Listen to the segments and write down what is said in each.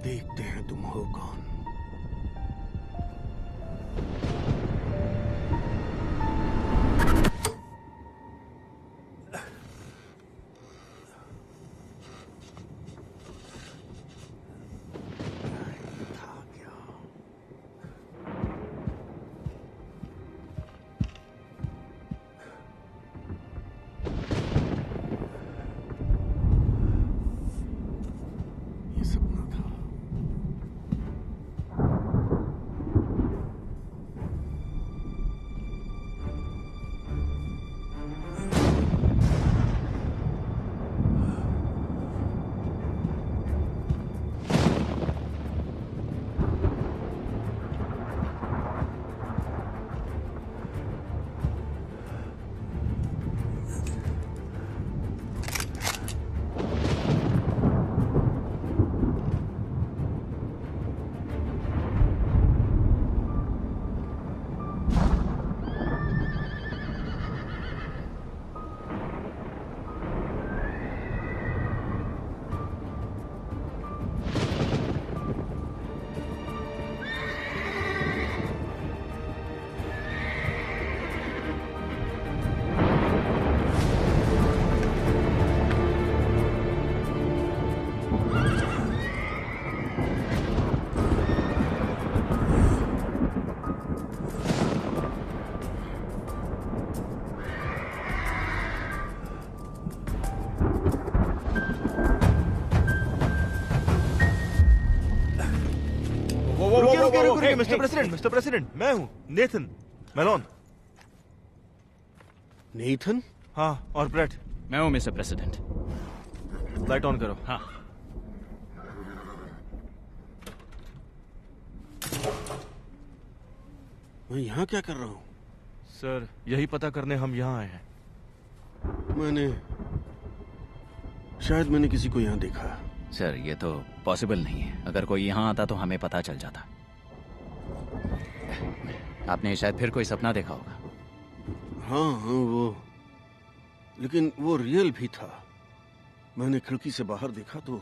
देखते हैं तुम हो कौन। ये सपना था। रुकिए मिस्टर प्रेसिडेंट, मैं हूँ नेथन मेलोन। नेथन? हाँ, और ब्रेट। मैं हूँ मिस्टर प्रेसिडेंट। लाइट ऑन करो। हाँ। मैं यहाँ क्या कर रहा हूँ? सर, यही पता करने हम यहाँ आए हैं। शायद मैंने किसी को यहाँ देखा। सर, ये तो पॉसिबल नहीं है। अगर कोई यहाँ आता तो हमें पता चल जाता। आपने शायद फिर कोई सपना देखा होगा। हाँ, लेकिन वो रियल भी था। मैंने खिड़की से बाहर देखा तो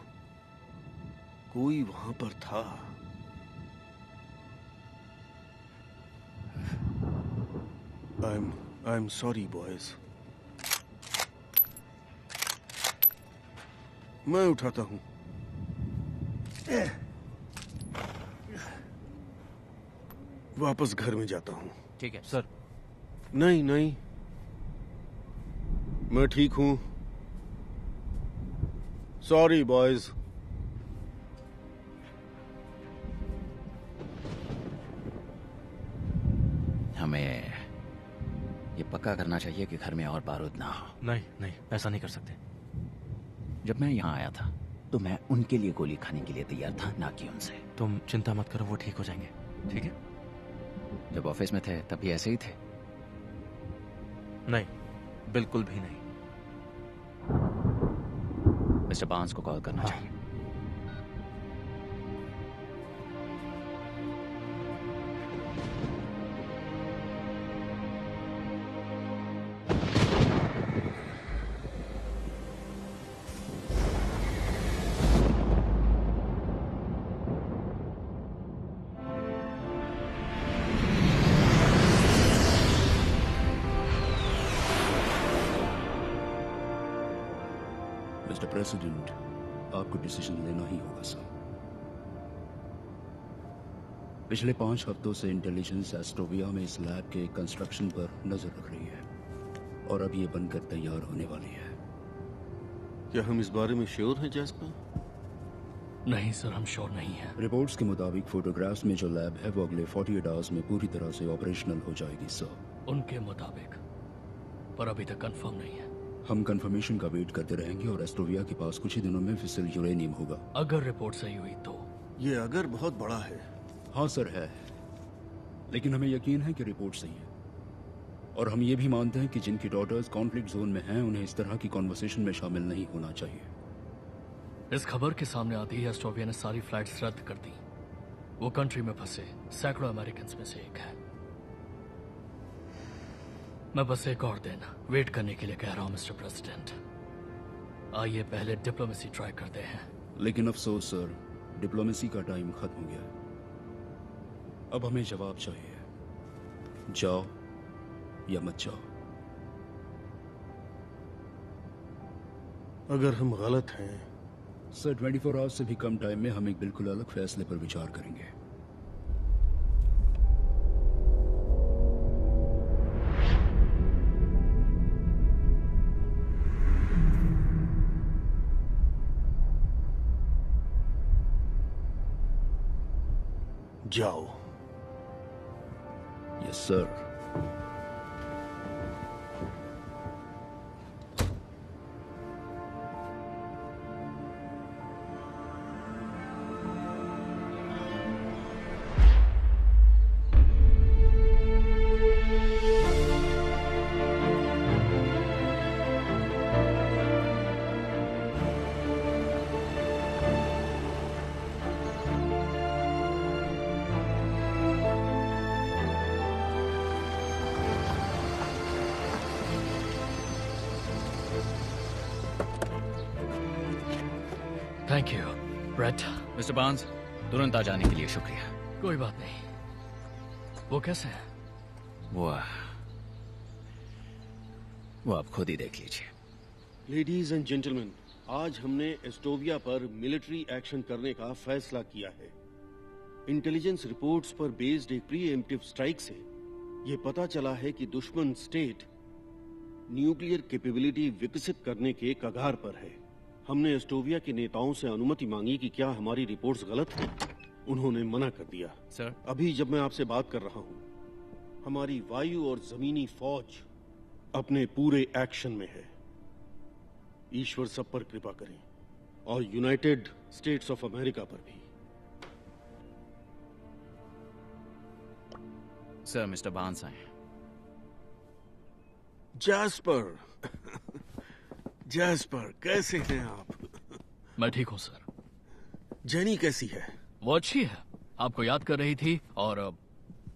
कोई वहां पर था। I am sorry boys. मैं उठाता हूँ। वापस घर में जाता हूँ। ठीक है सर। नहीं, मैं ठीक हूँ। Sorry boys. हमें ये पक्का करना चाहिए कि घर में और बारूद ना हो। नहीं, ऐसा नहीं कर सकते। जब मैं यहाँ आया था तो मैं उनके लिए गोली खाने के लिए तैयार था, ना कि उनसे। तुम चिंता मत करो, वो ठीक हो जाएंगे। ठीक है? जब ऑफिस में थे तब भी ऐसे ही थे? नहीं, बिल्कुल भी नहीं। मिस्टर बार्न्स को कॉल करना चाहिए। मिस्टर प्रेसिडेंट, आपको डिसीजन लेना ही होगा सर। पिछले 5 हफ्तों से इंटेलिजेंस एस्ट्रोविया में इस लैब के कंस्ट्रक्शन पर नजर रख रही है और अब ये बनकर तैयार होने वाली है। क्या हम इस बारे में श्योर हैं जैस्पर? नहीं सर, हम श्योर नहीं हैं। रिपोर्ट्स के मुताबिक फोटोग्राफ्स में जो लैब है वो अगले 48 आवर्स में पूरी तरह से ऑपरेशनल हो जाएगी सर। उनके मुताबिक, पर अभी तक कंफर्म नहीं है। हम कंफर्मेशन का वेट करते रहेंगे और एस्ट्रोविया के पास कुछ ही दिनों में फिसल यूरेनियम होगा। अगर रिपोर्ट सही हुई तो? ये अगर बहुत बड़ा है। हाँ सर है, लेकिन हमें यकीन है कि रिपोर्ट सही है। और हम ये भी मानते हैं कि जिनकी डॉटर्स कॉन्फ्लिक्ट जोन में हैं उन्हें इस तरह की कॉन्वर्सेशन में शामिल नहीं होना चाहिए। इस खबर के सामने आते ही एस्ट्रोविया ने सारी फ्लाइट्स रद्द कर दी। वो कंट्री में फंसे सैकड़ों अमेरिकन में से एक है। मैं बस एक और दिन वेट करने के लिए कह रहा हूं मिस्टर प्रेसिडेंट। आइए पहले डिप्लोमेसी ट्राई करते हैं। लेकिन अफसोस सर, डिप्लोमेसी का टाइम खत्म हो गया है। अब हमें जवाब चाहिए, जाओ या मत जाओ। अगर हम गलत हैं सर 24 आवर्स से भी कम टाइम में हम एक बिल्कुल अलग फैसले पर विचार करेंगे। जाओ। Yes sir. Thank you Brett. Mister Barnes, तुरंत आ जाने के लिए शुक्रिया। कोई बात नहीं। वो कैसे है? वो आप खुद ही देख लीजिए। लेडीज एंड जेंटलमैन, आज हमने एस्टोविया पर मिलिट्री एक्शन करने का फैसला किया है। इंटेलिजेंस रिपोर्ट्स पर बेस्ड एक प्रीएम्प्टिव स्ट्राइक से ये पता चला है कि दुश्मन स्टेट न्यूक्लियर कैपेबिलिटी विकसित करने के कगार पर है। हमने एस्टोविया के नेताओं से अनुमति मांगी कि क्या हमारी रिपोर्ट्स गलत हैं। उन्होंने मना कर दिया। सर, अभी जब मैं आपसे बात कर रहा हूं, हमारी वायु और जमीनी फौज अपने पूरे एक्शन में है। ईश्वर सब पर कृपा करें, और यूनाइटेड स्टेट्स ऑफ अमेरिका पर भी। सर, मिस्टर बार्न्स आए। जैस्पर जैस्पर, कैसे हैं आप? मैं ठीक हूँ सर। जेनी कैसी है? वो अच्छी है, आपको याद कर रही थी और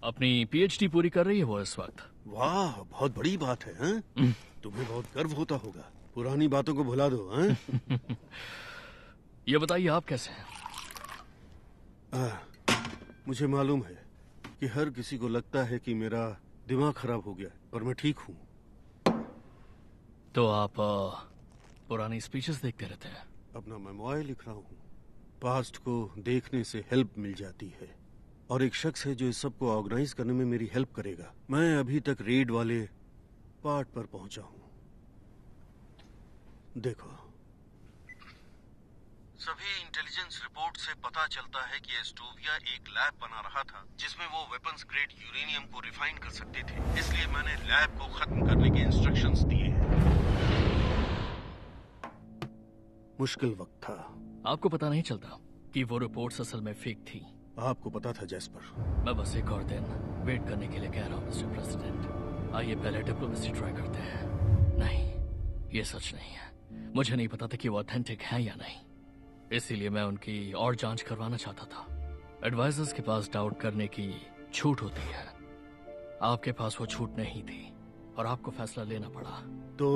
अपनी पीएचडी पूरी कर रही है वो इस वक्त। वाह, बहुत बड़ी बात है। हैं? तुम्हें बहुत गर्व होता होगा। पुरानी बातों को भुला दो। हैं? ये बताइए आप कैसे हैं? मुझे मालूम है कि हर किसी को लगता है कि मेरा दिमाग खराब हो गया, पर मैं ठीक हूँ। तो आप पुरानी स्पीचेस देखते रहते हैं? अपना मेमोयर लिख रहा हूँ। पास्ट को देखने से हेल्प मिल जाती है, और एक शख्स है जो इस सब को ऑर्गेनाइज करने में मेरी हेल्प करेगा। मैं अभी तक रेड वाले पार्ट पर पहुंचा हूँ। देखो, सभी इंटेलिजेंस रिपोर्ट से पता चलता है कि एस्टोविया एक लैब बना रहा था जिसमें वो वेपन्स ग्रेड यूरेनियम को रिफाइन कर सकते थे। इसलिए मैंने लैब को खत्म करने के इंस्ट्रक्शंस दिए हैं। मुश्किल वक्त था। आपको पता नहीं चलता कि वो रिपोर्ट्स असल में फेक थी? आपको पता था जैस्पर। मैं बस एक और दिन वेट करने के लिए कह रहा हूँ मिस्टर प्रेसिडेंट। आइए पहले डिप्लोमेसी ट्राई करते हैं। नहीं, ये सच नहीं है। मुझे नहीं पता था कि वो ऑथेंटिक है या नहीं, इसीलिए मैं उनकी और जांच करवाना चाहता था। एडवाइजर्स के पास डाउट करने की छूट होती है, आपके पास वो छूट नहीं थी और आपको फैसला लेना पड़ा। तो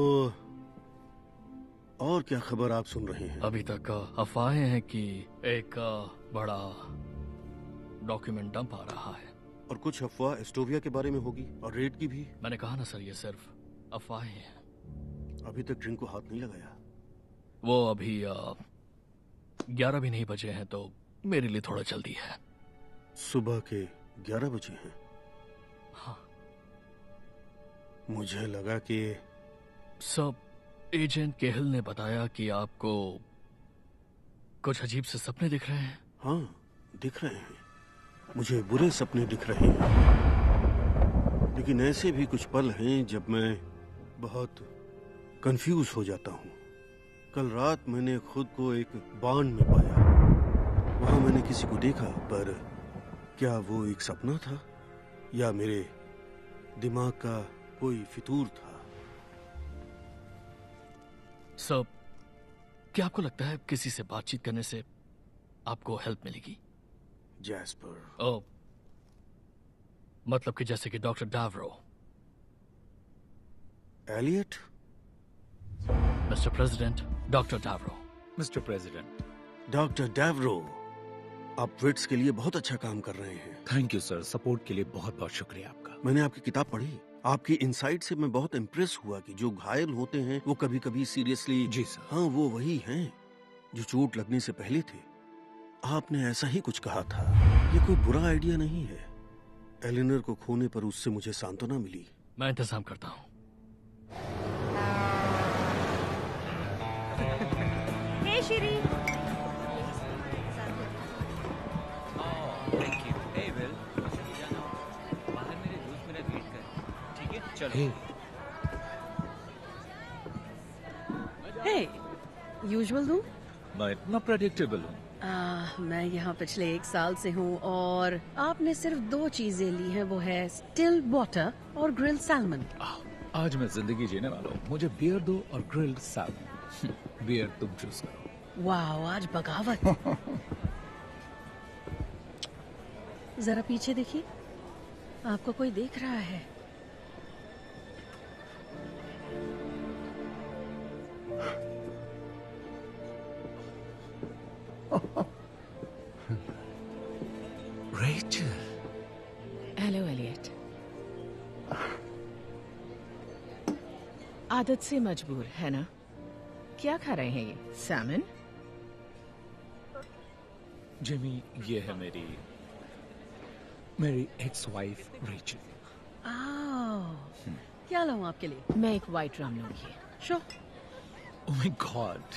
और क्या खबर आप सुन रहे हैं? अभी तक अफवाहें हैं कि एक बड़ा डॉक्यूमेंट डंप आ रहा है। और कुछ अफवाह एस्टोविया के बारे में होगी, और रेड की भी। मैंने कहा ना सर, ये सिर्फ अफवाहें हैं। अभी तक ड्रिंक को हाथ नहीं लगाया। वो अभी 11 भी नहीं बजे हैं, तो मेरे लिए थोड़ा जल्दी है। सुबह के 11 बजे हैं? हाँ। मुझे लगा कि सब एजेंट केहल ने बताया कि आपको कुछ अजीब से सपने दिख रहे हैं। हाँ, दिख रहे हैं। मुझे बुरे सपने दिख रहे हैं, लेकिन ऐसे भी कुछ पल हैं जब मैं बहुत कंफ्यूज हो जाता हूँ। कल रात मैंने खुद को एक बांध में पाया। वहां मैंने किसी को देखा, पर क्या वो एक सपना था या मेरे दिमाग का कोई फितूर था? सब, क्या आपको लगता है किसी से बातचीत करने से आपको हेल्प मिलेगी? जैस्पर, ओ, मतलब कि जैसे कि डॉक्टर डावरो। एलियट? मिस्टर प्रेसिडेंट, डॉक्टर डावरो। Mister president. डॉक्टर डैवरो, आप विट्स के लिए बहुत अच्छा काम कर रहे हैं। थैंक यू सर, सपोर्ट के लिए बहुत बहुत शुक्रिया आपका। मैंने आपकी किताब पढ़ी, आपकी इनसाइट से मैं बहुत इम्प्रेस हुआ कि जो घायल होते हैं वो कभी कभी सीरियसली। जी सर। हाँ, वो वही हैं जो चोट लगने से पहले थे। आपने ऐसा ही कुछ कहा था। ये कोई बुरा आइडिया नहीं है। एलिनर को खोने पर उससे मुझे सांत्वना मिली। मैं इंतजाम करता हूँ। Hey Shri, thank you. Hey Will, बाहर मेरे दोस्त मेरा वेट कर। ठीक है, चलो। हे, यूजुअल दूं? मैं इतना प्रेडिक्टेबल हूँ। मैं यहाँ पिछले 1 साल से हूँ और आपने सिर्फ 2 चीजें ली हैं, वो है स्टिल वाटर और ग्रिल्ड सैल्मन। आज मैं जिंदगी जीने वाला हूँ। मुझे बियर दो और ग्रिल्ड सैल्मन। बियर तुम चूज करो। वाह, आज बगावत। जरा पीछे देखिए, आपको कोई देख रहा है। रेचल। Hello Elliot. आदत से मजबूर है ना? क्या खा रहे हैं ये? सैमन? जिमी, ये है मेरी एक्स वाइफ रेचल। क्या लाऊं आपके लिए? मैं एक वाइट राम लूंगी। शो। ओह माय गॉड,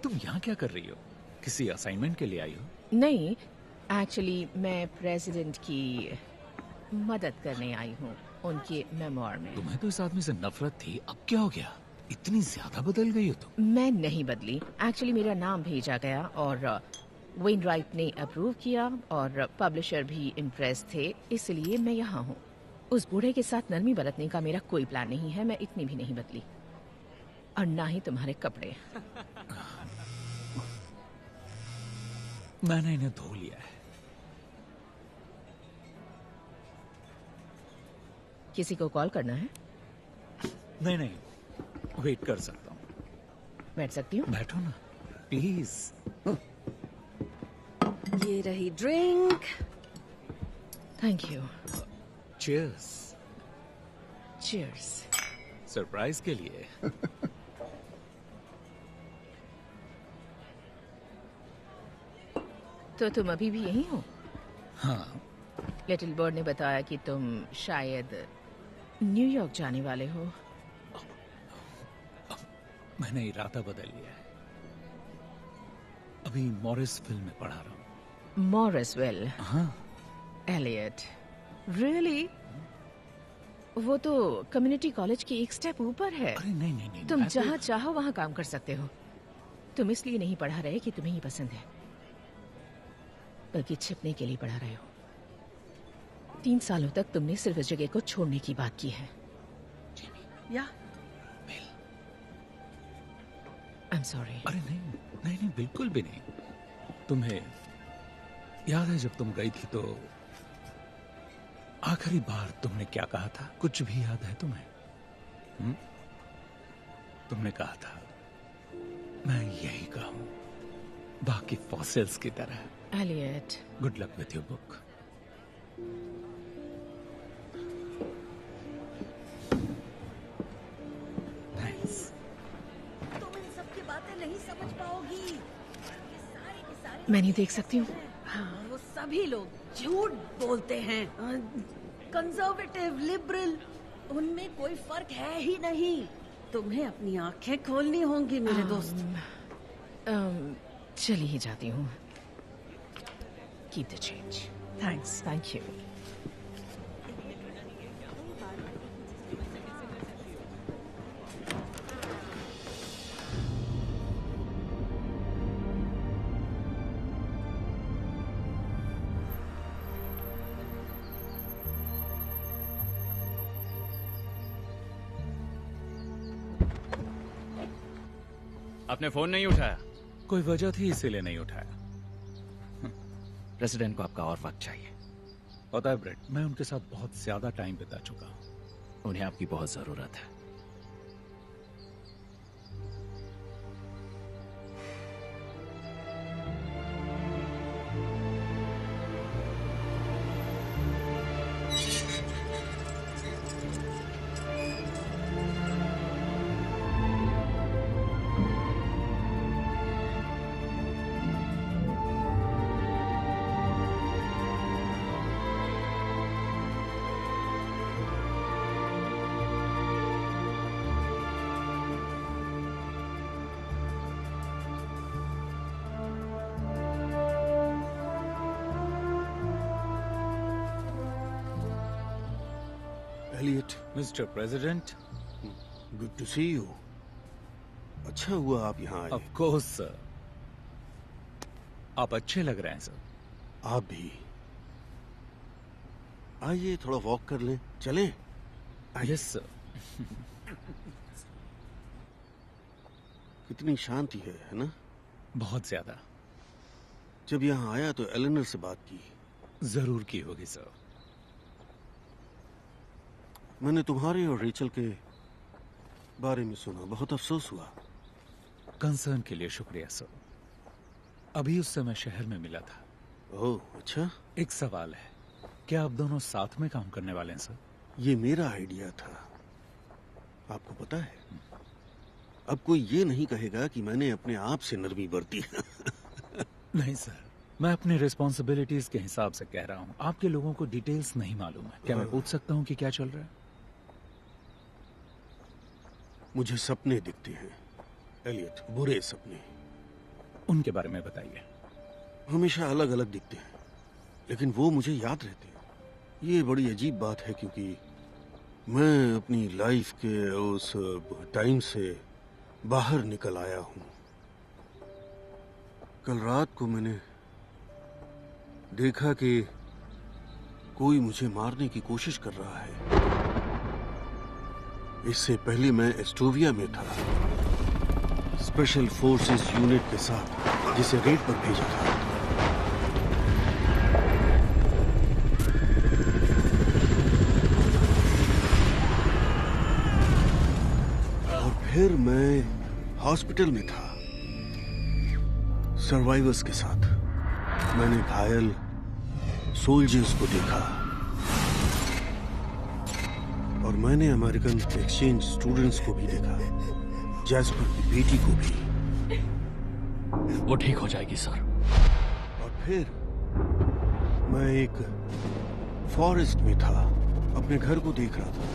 तुम यहाँ क्या कर रही हो? किसी असाइनमेंट के लिए आई हो? नहीं, एक्चुअली मैं प्रेसिडेंट की मदद करने आई हूँ उनके मेमोर में। तुम्हें तो इस आदमी से नफरत थी, अब क्या हो गया? इतनी ज्यादा बदल गई हो तुम। मैं नहीं बदली। एक्चुअली मेरा नाम भेजा गया और वेनराइट ने अप्रूव किया और पब्लिशर भी इम्प्रेस थे, इसलिए मैं यहाँ हूँ। उस बूढ़े के साथ नरमी बरतने का मेरा कोई प्लान नहीं है। मैं इतनी भी नहीं बदली, और ना ही तुम्हारे कपड़े। मैंने इन्हें धो लिया है। किसी को कॉल करना है? नहीं, वेट कर सकता हूँ। बैठ सकती हूँ? बैठो ना प्लीज। ये रही drink. Thank you. Cheers. Cheers. Surprise के लिए। तो तुम अभी भी यहीं हो? हाँ। लिटिल बर्ड ने बताया कि तुम शायद न्यूयॉर्क जाने वाले हो। मैंने इरादा बदल लिया है। अभी मॉरिस फिल्म में पढ़ा रहा हूँ। मॉरिसवेल? हाँ। Elliot, really? वो तो कम्युनिटी कॉलेज के एक स्टेप ऊपर है। अरे नहीं, तुम जहाँ चाहो वहाँ काम कर सकते हो। तुम इसलिए नहीं पढ़ा रहे कि तुम्हें ही पसंद है, बल्कि छिपने के लिए पढ़ा रहे हो। 3 सालों तक तुमने सिर्फ इस जगह को छोड़ने की बात की है। या आई एम सॉरी। अरे नहीं, बिल्कुल भी नहीं। तुम्हें याद है जब तुम गई थी तो आखिरी बार तुमने क्या कहा था? कुछ भी याद है तुम्हें? तुमने कहा था मैं यही कहूं, बाकी फॉसिल्स की तरह। Elliot, good luck with your book. Thanks. तुम इन सब की बातें नहीं समझ पाओगी। ये सारे के सारे मैं नहीं देख सकती हूँ। हाँ, वो सभी लोग झूठ बोलते हैं। कंजर्वेटिव, लिबरल, उनमें कोई फर्क है ही नहीं। तुम्हें अपनी आंखें खोलनी होंगी मेरे दोस्त। चली ही जाती हूँ। Keep the change. Thanks. Thank you. आपने फोन नहीं उठाया? कोई वजह थी इसीलिए नहीं उठाया। प्रेसिडेंट को आपका और वक्त चाहिए। पता है ब्रेट, मैं उनके साथ बहुत ज्यादा टाइम बिता चुका हूँ। उन्हें आपकी बहुत जरूरत है। Elliot, mister President. Good to see you. अच्छा हुआ आप यहाँ आए। ऑफ कोर्स सर, आप अच्छे लग रहे हैं सर। आप भी। आइए थोड़ा वॉक कर लें, चलें? Yes sir. कितनी शांति है ना? बहुत ज्यादा। जब यहाँ आया तो एलेनर से बात की। जरूर की होगी सर। मैंने तुम्हारे और रेचल के बारे में सुना, बहुत अफसोस हुआ। कंसर्न के लिए शुक्रिया सर। अभी उससे मैं शहर में मिला था। ओह अच्छा। एक सवाल है, क्या आप दोनों साथ में काम करने वाले हैं सर? ये मेरा आइडिया था, आपको पता है। अब कोई ये नहीं कहेगा कि मैंने अपने आप से नरमी बरती। नहीं सर, मैं अपनी रिस्पॉन्सिबिलिटीज के हिसाब से कह रहा हूँ। आपके लोगों को डिटेल्स नहीं मालूम है। क्या मैं पूछ सकता हूँ कि क्या चल रहा है? मुझे सपने दिखते हैं एलियट, बुरे सपने। उनके बारे में बताइए। हमेशा अलग अलग दिखते हैं, लेकिन वो मुझे याद रहते हैं। ये बड़ी अजीब बात है, क्योंकि मैं अपनी लाइफ के उस टाइम से बाहर निकल आया हूं। कल रात को मैंने देखा कि कोई मुझे मारने की कोशिश कर रहा है। इससे पहले मैं एस्टोविया में था, स्पेशल फोर्सेस यूनिट के साथ, जिसे रेड पर भेजा था। फिर मैं हॉस्पिटल में था सर्वाइवर्स के साथ। मैंने घायल सोल्जर्स को देखा और मैंने अमेरिकन एक्सचेंज स्टूडेंट्स को भी देखा, जैस्पर की बेटी को भी। वो ठीक हो जाएगी सर। और फिर मैं एक फॉरेस्ट में था, अपने घर को देख रहा था,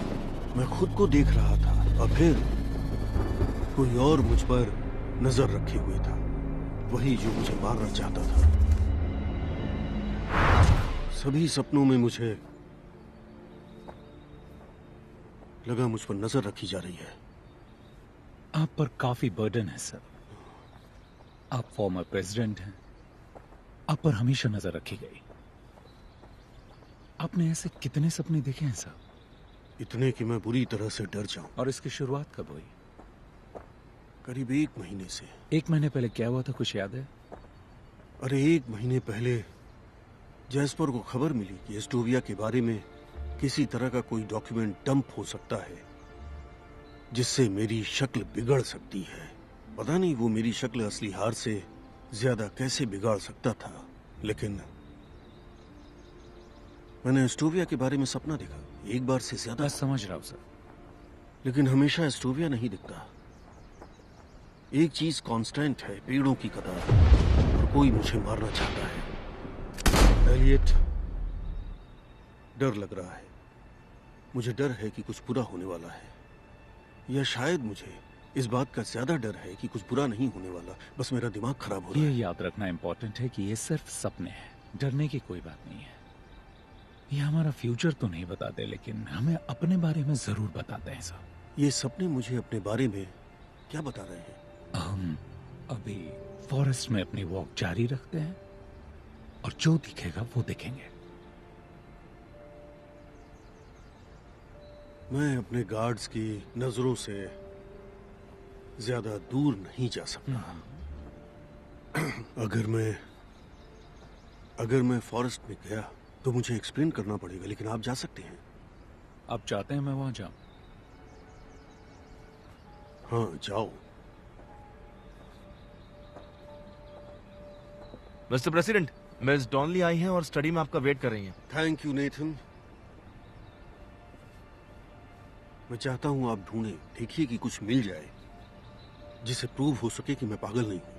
मैं खुद को देख रहा था। और फिर कोई और मुझ पर नजर रखे हुए था, वही जो मुझे मारना चाहता था। सभी सपनों में मुझे लगा मुझ पर नजर रखी जा रही है। आप पर काफी बर्डन है सर। आप फॉर्मर प्रेसिडेंट हैं, आप पर हमेशा नजर रखी गई। आपने ऐसे कितने सपने देखे हैं सर? इतने कि मैं बुरी तरह से डर जाऊं। और इसकी शुरुआत कब हुई? करीब 1 महीने से। 1 महीने पहले क्या हुआ था, कुछ याद है? अरे 1 महीने पहले जैस्पर को खबर मिली कि एस्टोविया के बारे में किसी तरह का कोई डॉक्यूमेंट डंप हो सकता है, जिससे मेरी शक्ल बिगड़ सकती है। पता नहीं वो मेरी शक्ल असली हार से ज्यादा कैसे बिगाड़ सकता था, लेकिन मैंने एस्टोविया के बारे में सपना देखा, एक बार से ज्यादा। मैं समझ रहा हूं सर, लेकिन हमेशा एस्टोविया नहीं दिखता। एक चीज कांस्टेंट है, पेड़ों की कतार, और कोई मुझे मारना चाहता है। एलियट, डर लग रहा है। मुझे डर है कि कुछ बुरा होने वाला है, या शायद मुझे इस बात का ज्यादा डर है कि कुछ बुरा नहीं होने वाला, बस मेरा दिमाग खराब हो रहा है। ये याद रखना इम्पोर्टेंट है कि ये सिर्फ सपने हैं, डरने की कोई बात नहीं है। ये हमारा फ्यूचर तो नहीं बताते, लेकिन हमें अपने बारे में जरूर बताते हैं सर। ये सपने मुझे अपने बारे में क्या बता रहे हैं? हम अभी फॉरेस्ट में अपनी वॉक जारी रखते हैं और जो दिखेगा वो देखेंगे। मैं अपने गार्ड्स की नजरों से ज्यादा दूर नहीं जा सकता। अगर मैं फॉरेस्ट में गया तो मुझे एक्सप्लेन करना पड़ेगा, लेकिन आप जा सकते हैं। आप चाहते हैं मैं वहां जाऊं? हाँ, जाओ। मिस्टर प्रेसिडेंट, मिस डॉनली आई हैं और स्टडी में आपका वेट कर रही हैं। Thank you Nathan. मैं चाहता हूं आप ढूंढें, देखिए कि कुछ मिल जाए जिसे प्रूव हो सके कि मैं पागल नहीं हूं।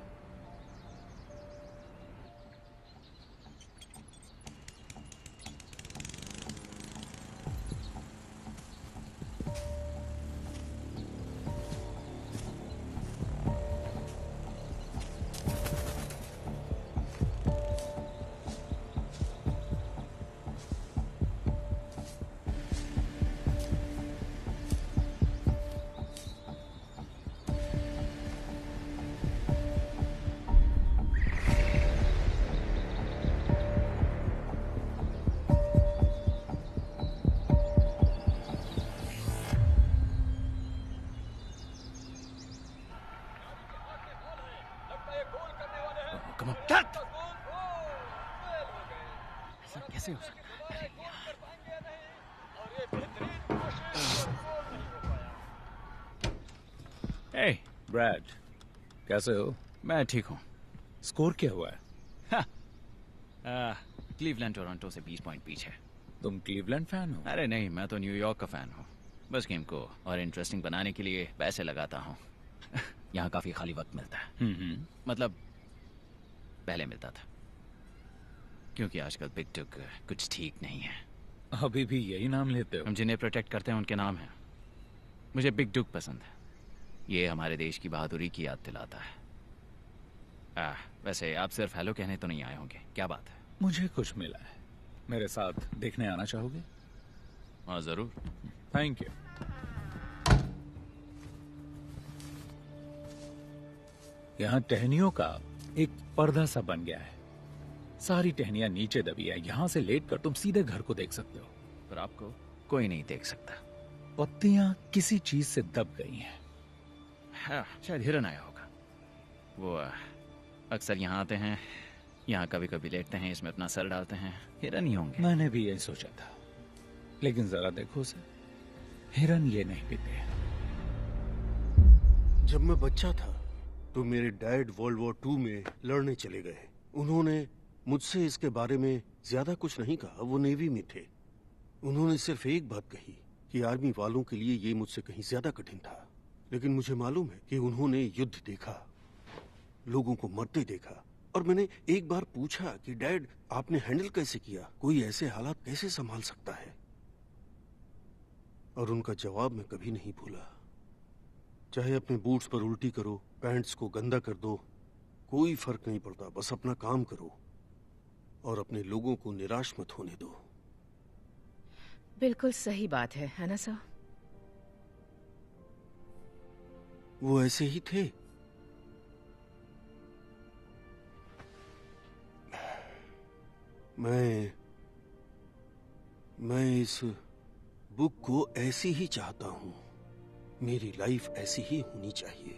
Come on. ऐसा कैसे हो सकता है? अरे यार। हे ब्रैड, कैसे हो? मैं ठीक हूँ। स्कोर क्या हुआ है? क्लीवलैंड टोरंटो से 20 पॉइंट पीछे। तुम क्लीवलैंड फैन हो? अरे नहीं, मैं तो न्यूयॉर्क का फैन हूँ। बस गेम को और इंटरेस्टिंग बनाने के लिए पैसे लगाता हूँ। यहाँ काफी खाली वक्त मिलता है। मतलब पहले मिलता था, क्योंकि आजकल बिग डुग कुछ ठीक नहीं है। अभी भी यही नाम लेते हो? हम जिन्हें प्रोटेक्ट करते हैं उनके नाम हैं। मुझे बिग डुग पसंद है। ये हमारे देश की बहादुरी की याद दिलाता है। वैसे आप सिर्फ हेलो कहने तो नहीं आए होंगे, क्या बात है? मुझे कुछ मिला है, मेरे साथ देखने आना चाहोगे? हाँ जरूर। Thank you. यहाँ टहनियों का एक पर्दा सा बन गया है। सारी टहनियां नीचे दबी है। यहाँ से लेटकर तुम सीधे घर को देख सकते हो। पर आपको कोई नहीं देख सकता। पत्तियां किसी चीज से दब गई हैं। हाँ, शायद हिरन आया होगा। वो अक्सर यहाँ आते हैं, यहाँ कभी कभी लेटते हैं, इसमें अपना सर डालते हैं। हिरन ही होंगे। मैंने भी यही सोचा था, लेकिन जरा देखो उसे, हिरन ये नहीं पीते। जब मैं बच्चा था तो मेरे डैड वर्ल्ड वॉर 2 में लड़ने चले गए। उन्होंने मुझसे इसके बारे में ज्यादा कुछ नहीं कहा, वो नेवी में थे। उन्होंने सिर्फ एक बात कही कि आर्मी वालों के लिए ये मुझसे कहीं ज्यादा कठिन था। लेकिन मुझे मालूम है कि उन्होंने युद्ध देखा, लोगों को मरते देखा। और मैंने एक बार पूछा कि डैड, आपने हैंडल कैसे किया? कोई ऐसे हालात कैसे संभाल सकता है? और उनका जवाब मैं कभी नहीं भूला। चाहे अपने बूट्स पर उल्टी करो, पैंट्स को गंदा कर दो, कोई फर्क नहीं पड़ता। बस अपना काम करो और अपने लोगों को निराश मत होने दो। बिल्कुल सही बात है ना सर? वो ऐसे ही थे। मैं इस बुक को ऐसी ही चाहता हूं। मेरी लाइफ ऐसी ही होनी चाहिए।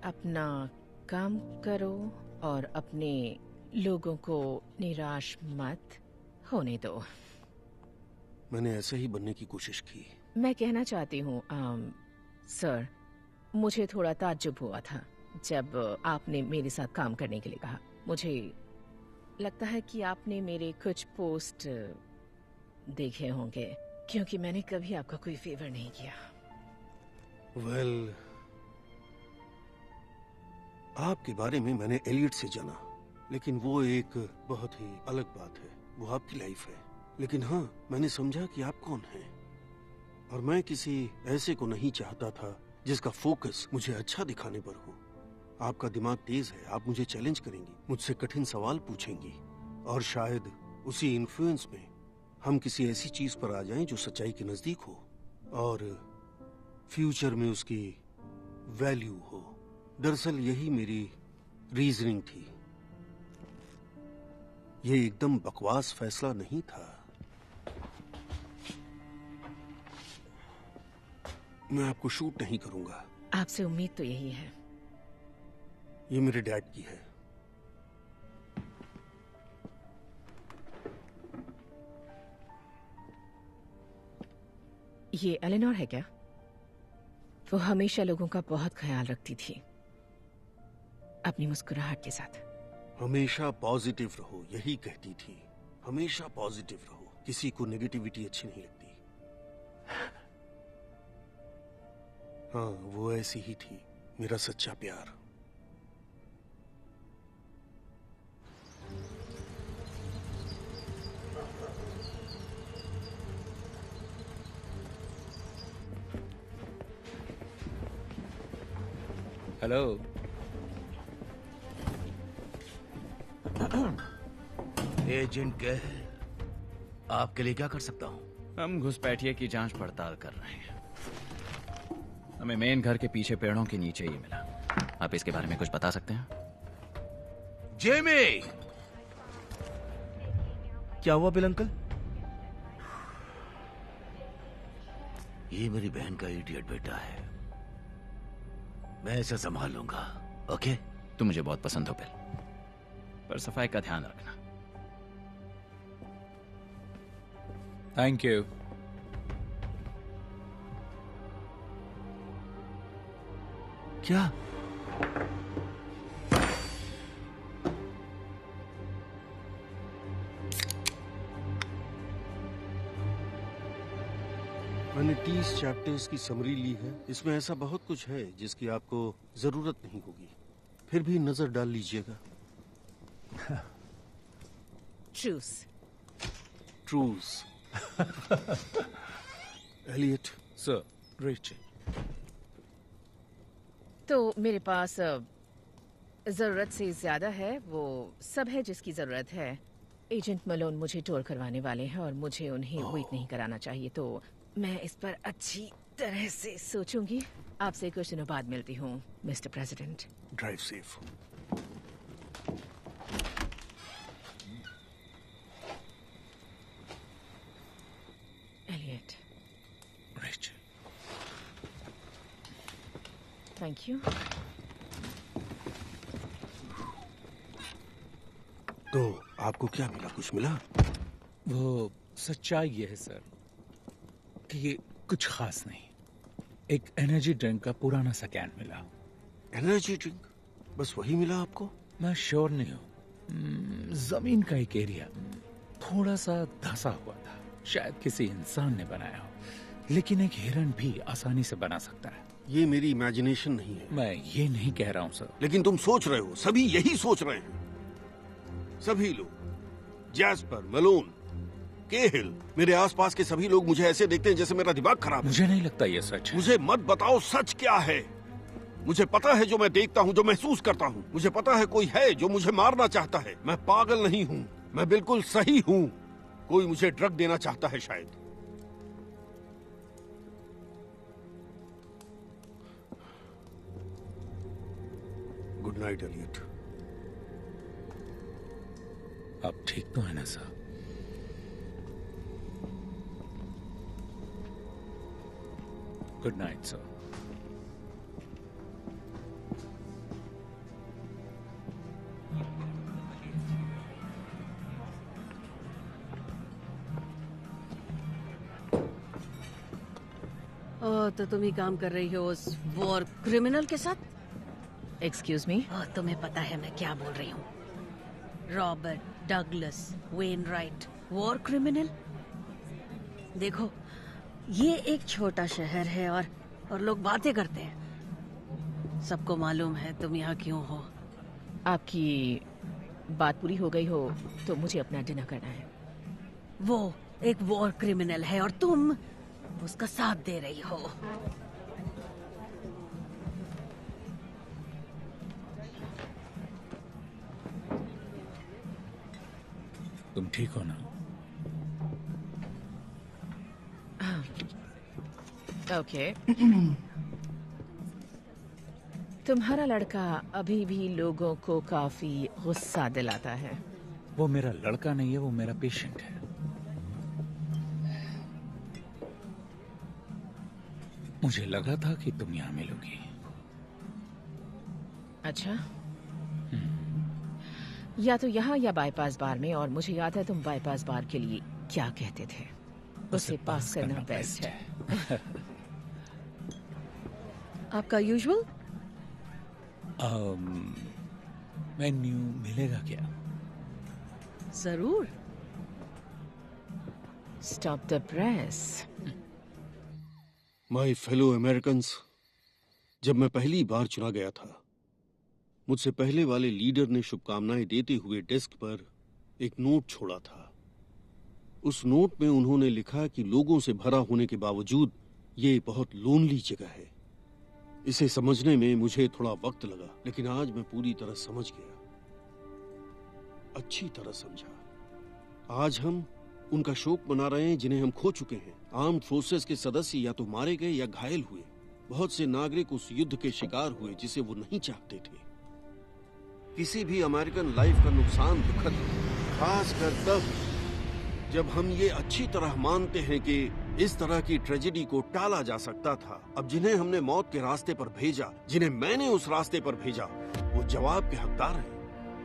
अपना काम करो और अपने लोगों को निराश मत होने दो। मैंने ऐसे ही बनने की कोशिश की। मैं कहना चाहती हूँ सर, मुझे थोड़ा ताज्जुब हुआ था जब आपने मेरे साथ काम करने के लिए कहा। मुझे लगता है कि आपने मेरे कुछ पोस्ट देखे होंगे, क्योंकि मैंने कभी आपका कोई फेवर नहीं किया। वेल, आपके बारे में मैंने एलियट से जाना, लेकिन वो एक बहुत ही अलग बात है। वो आपकी लाइफ है। लेकिन हाँ, मैंने समझा कि आप कौन हैं। और मैं किसी ऐसे को नहीं चाहता था जिसका फोकस मुझे अच्छा दिखाने पर हो। आपका दिमाग तेज है, आप मुझे चैलेंज करेंगी, मुझसे कठिन सवाल पूछेंगी, और शायद उसी इन्फ्लुएंस में हम किसी ऐसी चीज पर आ जाएं जो सच्चाई के नजदीक हो और फ्यूचर में उसकी वैल्यू हो। दरअसल यही मेरी रीजनिंग थी। ये एकदम बकवास फैसला नहीं था। मैं आपको शूट नहीं करूंगा। आपसे उम्मीद तो यही है। ये मेरे डैड की है। ये एलेनोर है क्या? वो हमेशा लोगों का बहुत ख्याल रखती थी, अपनी मुस्कुराहट के साथ। हमेशा पॉजिटिव रहो, यही कहती थी। हमेशा पॉजिटिव रहो, किसी को नेगेटिविटी अच्छी नहीं लगती। हाँ, वो ऐसी ही थी, मेरा सच्चा प्यार। हेलो। एजेंट के आपके लिए क्या कर सकता हूँ? हम घुसपैठिए की जांच पड़ताल कर रहे हैं। हमें मेन घर के पीछे पेड़ों के नीचे ही मिला। आप इसके बारे में कुछ बता सकते हैं? जेमी! क्या हुआ बिल अंकल? ये मेरी बहन का इडियट बेटा है। मैं इसे संभाल लूंगा। ओके? तुम मुझे बहुत पसंद हो बिल, पर सफाई का ध्यान रखना। Thank you. क्या? मैंने 30 चैप्टर्स की समरी ली है। इसमें ऐसा बहुत कुछ है जिसकी आपको जरूरत नहीं होगी, फिर भी नजर डाल लीजिएगा। Truce. Truce. Elliot. Sir, Rachel. तो मेरे पास जरूरत से ज्यादा है, वो सब है जिसकी जरूरत है। एजेंट मलोन मुझे टोर करवाने वाले हैं और मुझे उन्हें वेट नहीं कराना चाहिए, तो मैं इस पर अच्छी तरह से सोचूंगी। आपसे कुछ दिनों बाद मिलती हूँ, mister president. Drive safe. Elliot. Rachel. Thank you. तो आपको क्या मिला? कुछ मिला? वो सच्चाई ये है सर कि ये कुछ खास नहीं। एक एनर्जी ड्रिंक का पुराना सा कैन मिला। Energy drink? बस वही मिला आपको? मैं श्योर नहीं हूँ। जमीन का एक एरिया थोड़ा सा धंसा हुआ था, शायद किसी इंसान ने बनाया हो, लेकिन एक हिरन भी आसानी से बना सकता है। ये मेरी इमेजिनेशन नहीं है। मैं ये नहीं कह रहा हूँ सर। लेकिन तुम सोच रहे हो, सभी यही सोच रहे हैं। सभी लोग, जैस्पर, मलोन, केहिल, मेरे आसपास के सभी लोग मुझे ऐसे देखते हैं जैसे मेरा दिमाग खराब है। मुझे नहीं लगता ये सच है। मुझे मत बताओ सच क्या है। मुझे पता है जो मैं देखता हूँ, जो महसूस करता हूँ। मुझे पता है कोई है जो मुझे मारना चाहता है। मैं पागल नहीं हूँ, मैं बिल्कुल सही हूँ। कोई मुझे ड्रग देना चाहता है शायद। Good night Elliot. आप ठीक तो है ना सर? Good night sir. तो तुम ही काम कर रही हो उस वॉर क्रिमिनल के साथ? Excuse me? तुम्हें पता है मैं क्या बोल रही हूँ। Robert Douglas Wainwright, war criminal. देखो, ये एक छोटा शहर है और लोग बातें करते हैं। सबको मालूम है तुम यहाँ क्यों हो। आपकी बात पूरी हो गई हो तो मुझे अपना डिनर करना है। वो एक वॉर क्रिमिनल है और तुम उसका साथ दे रही हो। तुम ठीक हो ना? ओके। तुम्हारा लड़का अभी भी लोगों को काफी गुस्सा दिलाता है। वो मेरा लड़का नहीं है, वो मेरा पेशेंट है। मुझे लगा था कि तुम यहां मिलोगी। अच्छा, या तो यहाँ या बाईपास बार में। और मुझे याद है तुम बाईपास बार के लिए क्या कहते थे, उसे पास करना बेस्ट है। आपका यूजुअल मेन्यू मिलेगा क्या? जरूर। Stop the press. My fellow Americans, जब मैं पहली बार चुना गया था, मुझसे पहले वाले लीडर ने शुभकामनाएं देते हुए डेस्क पर एक नोट छोड़ा था। उस नोट में उन्होंने लिखा कि लोगों से भरा होने के बावजूद ये बहुत लोनली जगह है। इसे समझने में मुझे थोड़ा वक्त लगा, लेकिन आज मैं पूरी तरह समझ गया, अच्छी तरह समझा। आज हम उनका शोक मना रहे हैं जिन्हें हम खो चुके हैं। आर्म्ड फोर्सेस के सदस्य या तो मारे गए या घायल हुए। बहुत से नागरिक उस युद्ध के शिकार हुए जिसे वो नहीं चाहते थे। किसी भी अमेरिकन लाइफ का नुकसान दुखद है, खासकर तब जब हम ये अच्छी तरह मानते हैं कि इस तरह की ट्रेजेडी को टाला जा सकता था। अब जिन्हें हमने मौत के रास्ते पर भेजा, जिन्हें मैंने उस रास्ते पर भेजा, वो जवाब के हकदार हैं।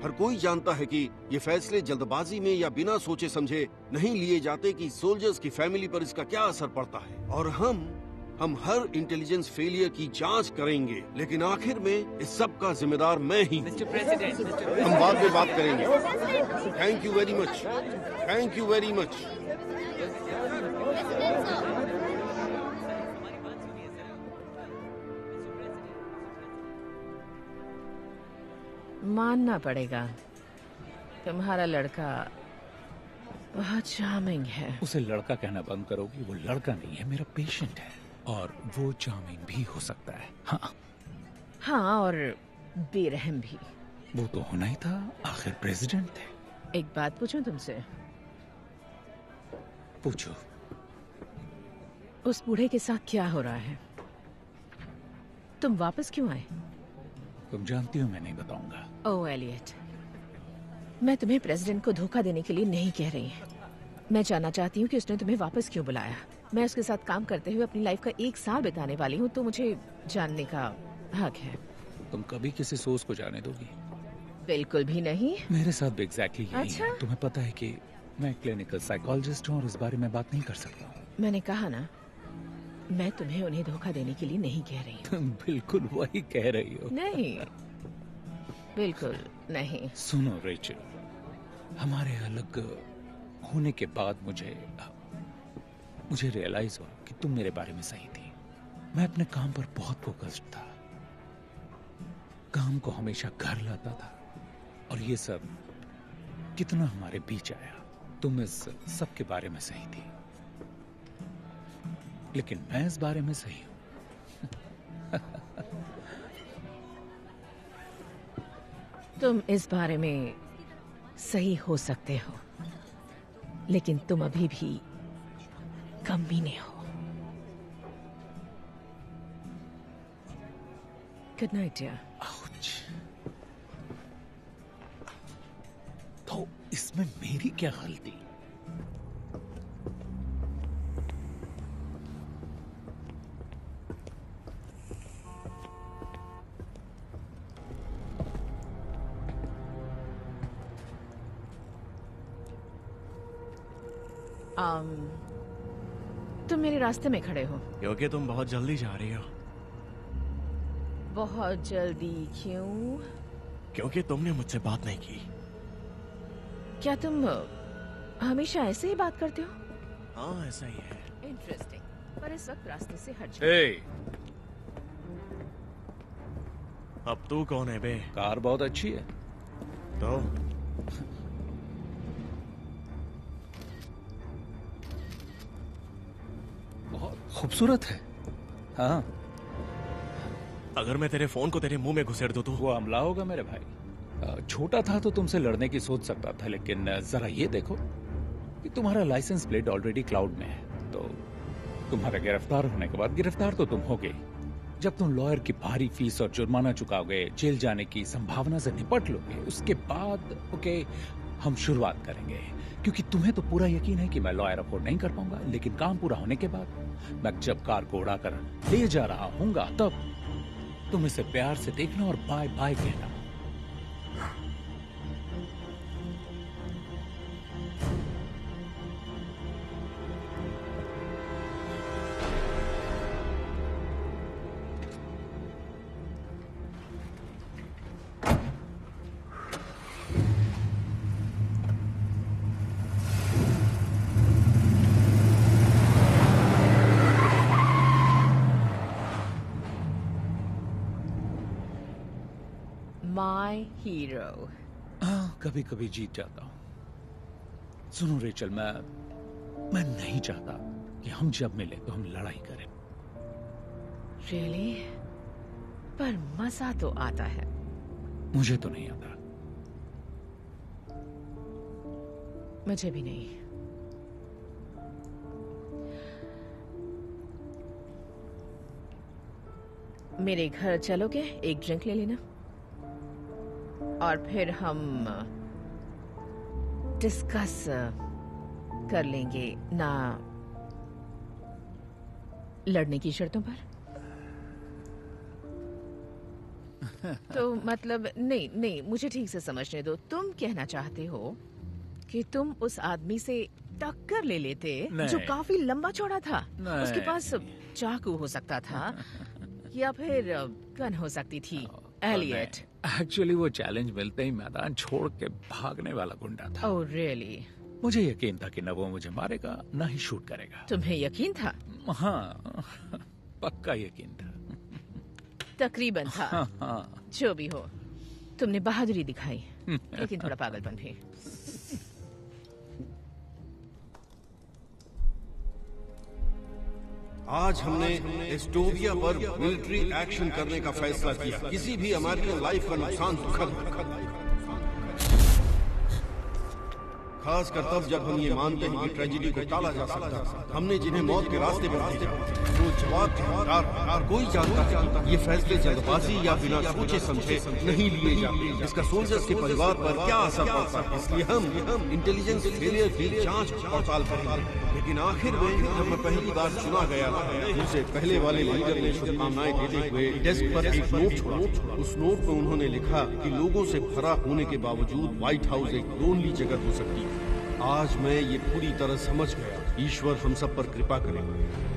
हर कोई जानता है कि ये फैसले जल्दबाजी में या बिना सोचे समझे नहीं लिए जाते कि सोल्जर्स की फैमिली पर इसका क्या असर पड़ता है। और हम हर इंटेलिजेंस फेलियर की जांच करेंगे, लेकिन आखिर में इस सब का जिम्मेदार मैं ही हूँ। हम बाद में बात करेंगे। Thank you very much, thank you very much. मानना पड़ेगा, तुम्हारा लड़का बहुत चार्मिंग है। उसे लड़का कहना बंद करोगी? वो लड़का नहीं है, मेरा पेशेंट है, और वो चार्मिंग भी हो सकता है। हाँ, और बेरहम भी। वो तो होना ही था, आखिर प्रेसिडेंट थे। एक बात पूछूं तुमसे? पूछो। उस बूढ़े के साथ क्या हो रहा है? तुम वापस क्यों आए? तुम जानती हो मैं नहीं बताऊंगा। ओह एलियट, मैं तुम्हें प्रेसिडेंट को धोखा देने के लिए नहीं कह रही। मैं जानना चाहती हूँ कि उसने तुम्हें वापस क्यों बुलाया। मैं उसके साथ काम करते हुए अपनी लाइफ का 1 साल बिताने वाली हूँ, तो मुझे जानने का हक है। तुम कभी किसी सोर्स को जाने दोगी? बिल्कुल भी नहीं। मेरे साथ भी एग्जैक्टली यही अच्छा? है। तुम्हें पता है कि मैं क्लिनिकल साइकोलॉजिस्ट हूँ और इस बारे में बात नहीं कर सकता हूँ। मैंने कहा ना, मैं तुम्हें उन्हें धोखा देने के लिए नहीं कह रही। तुम बिल्कुल वही कह रही हो। नहीं, बिल्कुल नहीं। सुनो रेचल, हमारे अलग होने के बाद मुझे रियलाइज हुआ कि तुम मेरे बारे में सही थी। मैं अपने काम पर बहुत फोकस्ड था, काम को हमेशा घर लाता था, और ये सब कितना हमारे बीच आया। तुम इस सब के बारे में सही थी, लेकिन मैं इस बारे में सही हूं। तुम इस बारे में सही हो सकते हो, लेकिन तुम अभी भी कमीने हो। Good night dear. आउच। तो इसमें मेरी क्या गलती? तुम मेरे रास्ते में खड़े हो क्योंकि तुम बहुत जल्दी जा रही हो। बहुत जल्दी क्यों? क्योंकि तुमने मुझसे बात नहीं की। क्या तुम हमेशा ऐसे ही बात करते हो? हाँ, ऐसा ही है। इंटरेस्टिंग, पर इस वक्त रास्ते से हट जाओ। Hey, अब तू कौन है बे? कार बहुत अच्छी है। तो बहुत खूबसूरत है। हाँ, अगर मैं तेरे फोन को तेरे मुंह में घुसेड़ दूं तो? वो हमला होगा मेरे भाई। छोटा था तो तुमसे लड़ने की सोच सकता था, लेकिन जरा ये देखो कि तुम्हारा लाइसेंस प्लेट ऑलरेडी क्लाउड में है, तो तुम्हारा गिरफ्तार होने के बाद गिरफ्तार तो तुम होगे। जब तुम लॉयर की भारी फीस और जुर्माना चुकाओगे, जेल जाने की संभावना से निपट लोगे, उसके बाद ओके हम शुरुआत करेंगे। क्योंकि तुम्हें तो पूरा यकीन है कि मैं लॉयर अफोर्ड नहीं कर पाऊंगा, लेकिन काम पूरा होने के बाद मैं जब कार को उड़ाकर ले जा रहा हूँगा, तब तुम इसे प्यार से देखना और बाय बाय कहना। My hero. कभी कभी जीत जाता हूँ। सुनो रेचल, मैं नहीं चाहता कि हम जब मिले तो हम लड़ाई करें। रियली? पर मजा तो आता है। मुझे तो नहीं आता। मुझे भी नहीं। मेरे घर चलोगे? एक ड्रिंक ले लेना और फिर हम डिस्कस कर लेंगे ना लड़ने की शर्तों पर? तो मतलब नहीं, मुझे ठीक से समझने दो। तुम कहना चाहते हो कि तुम उस आदमी से टक्कर ले लेते जो काफी लंबा चौड़ा था? उसके पास चाकू हो सकता था या फिर गन हो सकती थी। एलियट एक्चुअली वो चैलेंज मिलते ही मैदान छोड़ के भागने वाला गुंडा था। Oh really? मुझे यकीन था कि न वो मुझे मारेगा न ही शूट करेगा। तुम्हें यकीन था? हाँ, पक्का यकीन था। तकरीबन था। हाँ। जो भी हो, तुमने बहादुरी दिखाई, लेकिन थोड़ा पागलपन भी। आज हमने एस्टोविया पर मिलिट्री एक्शन करने का फैसला किया। किसी भी अमेरिकन लाइफ का नुकसान दुखद, खासकर तब जब हम ये मानते हैं कि ट्रेजेडी को टाला जा सकता है। हमने जिन्हें मौत के रास्ते पर भेजा, वो जवाब कोई जानता है। ये फैसले जल्दबाजी या बिना सोचे समझे नहीं लिए जाते। इसका सोल्जर्स के परिवार पर क्या असर पड़ता है, इसलिए हम इंटेलिजेंस फेलियर की जांच पड़ताल करेंगे। लेकिन आखिर में जब मैं पहली बार चुना गया, मुझसे पहले वाले लीडर ने शुभकामनाएं देते हुए डेस्क पर एक नोट छोड़ा। उस नोट में उन्होंने लिखा कि लोगों से भरा होने के बावजूद व्हाइट हाउस एक लोनली जगह हो सकती है। आज मैं ये पूरी तरह समझ गया। ईश्वर हम सब पर कृपा करे,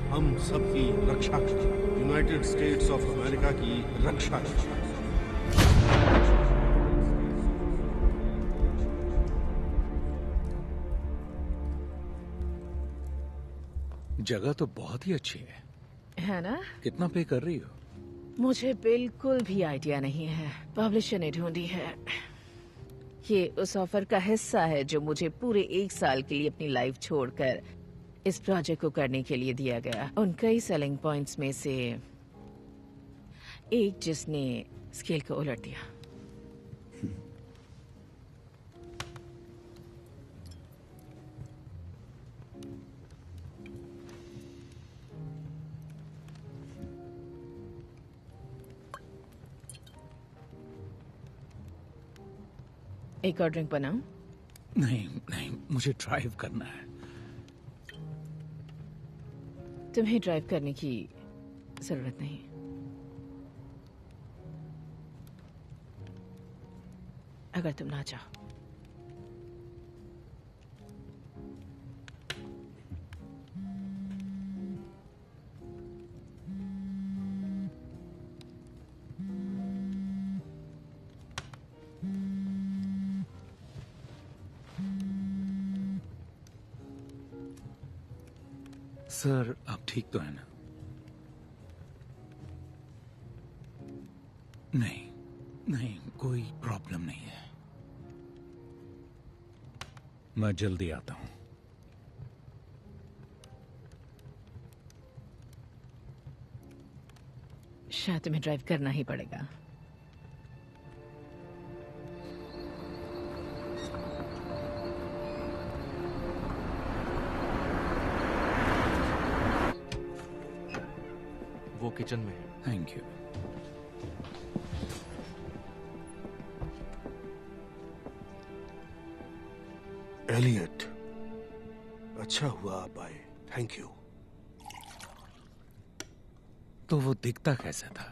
हम सबकी रक्षा करे, यूनाइटेड स्टेट्स ऑफ अमेरिका की रक्षा करे। जगह तो बहुत ही अच्छी है ना? कितना पे कर रही हो? मुझे बिल्कुल भी आइडिया नहीं है। पब्लिशर ने ढूंढी है। ये उस ऑफर का हिस्सा है जो मुझे पूरे 1 साल के लिए अपनी लाइफ छोड़कर इस प्रोजेक्ट को करने के लिए दिया गया। उन कई सेलिंग पॉइंट्स में से एक जिसने स्केल को उलट दिया। एक और ड्रिंक बनाऊं? नहीं, मुझे ड्राइव करना है। तुम्हें ड्राइव करने की जरूरत नहीं। अगर तुम ना चाहो। सर, आप ठीक तो है ना? नहीं, कोई प्रॉब्लम नहीं है। मैं जल्दी आता हूं। शायद तुम्हें ड्राइव करना ही पड़ेगा। वो किचन में है। Thank you. एलियट, अच्छा हुआ आप आए। Thank you. तो वो दिखता कैसा था?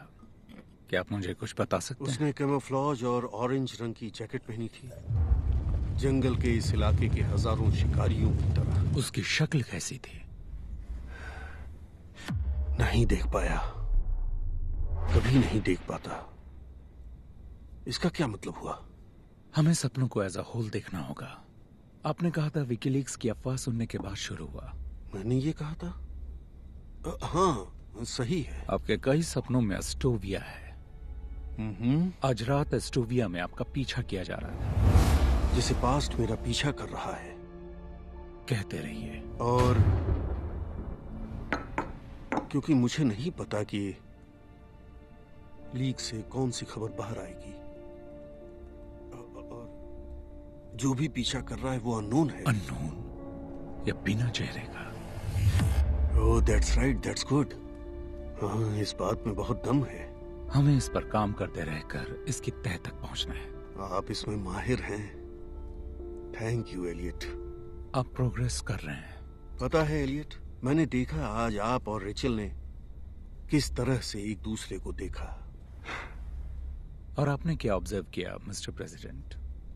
क्या आप मुझे कुछ बता सकते हैं? उसने कैमोफ्लेज और ऑरेंज रंग की जैकेट पहनी थी, जंगल के इस इलाके के हजारों शिकारियों की तरह। उसकी शक्ल कैसी थी? नहीं देख पाया, कभी नहीं देख पाता। इसका क्या मतलब हुआ? हमें सपनों को एज अ होल देखना होगा। आपने कहा था विकीलीक्स की अफवाह सुनने के बाद शुरू हुआ। मैंने ये कहा था? हाँ, सही है। आपके कई सपनों में एस्टोविया है। आज रात एस्टोविया में आपका पीछा किया जा रहा था। जिसे पास्ट मेरा पीछा कर रहा है। कहते रहिए। और क्योंकि मुझे नहीं पता कि लीक से कौन सी खबर बाहर आएगी, और जो भी पीछा कर रहा है वो अननोन है। अननोन या बिना चेहरे का? ओह, दैट्स राइट, दैट्स गुड। हाँ, इस बात में बहुत दम है। हमें इस पर काम करते रहकर इसकी तह तक पहुंचना है। आप इसमें माहिर हैं। Thank you Elliot. आप प्रोग्रेस कर रहे हैं। पता है एलियट, मैंने देखा आज आप और रेचल ने किस तरह से एक दूसरे को देखा। और आपने क्या ऑब्जर्व किया मिस्टर प्रेसिडेंट?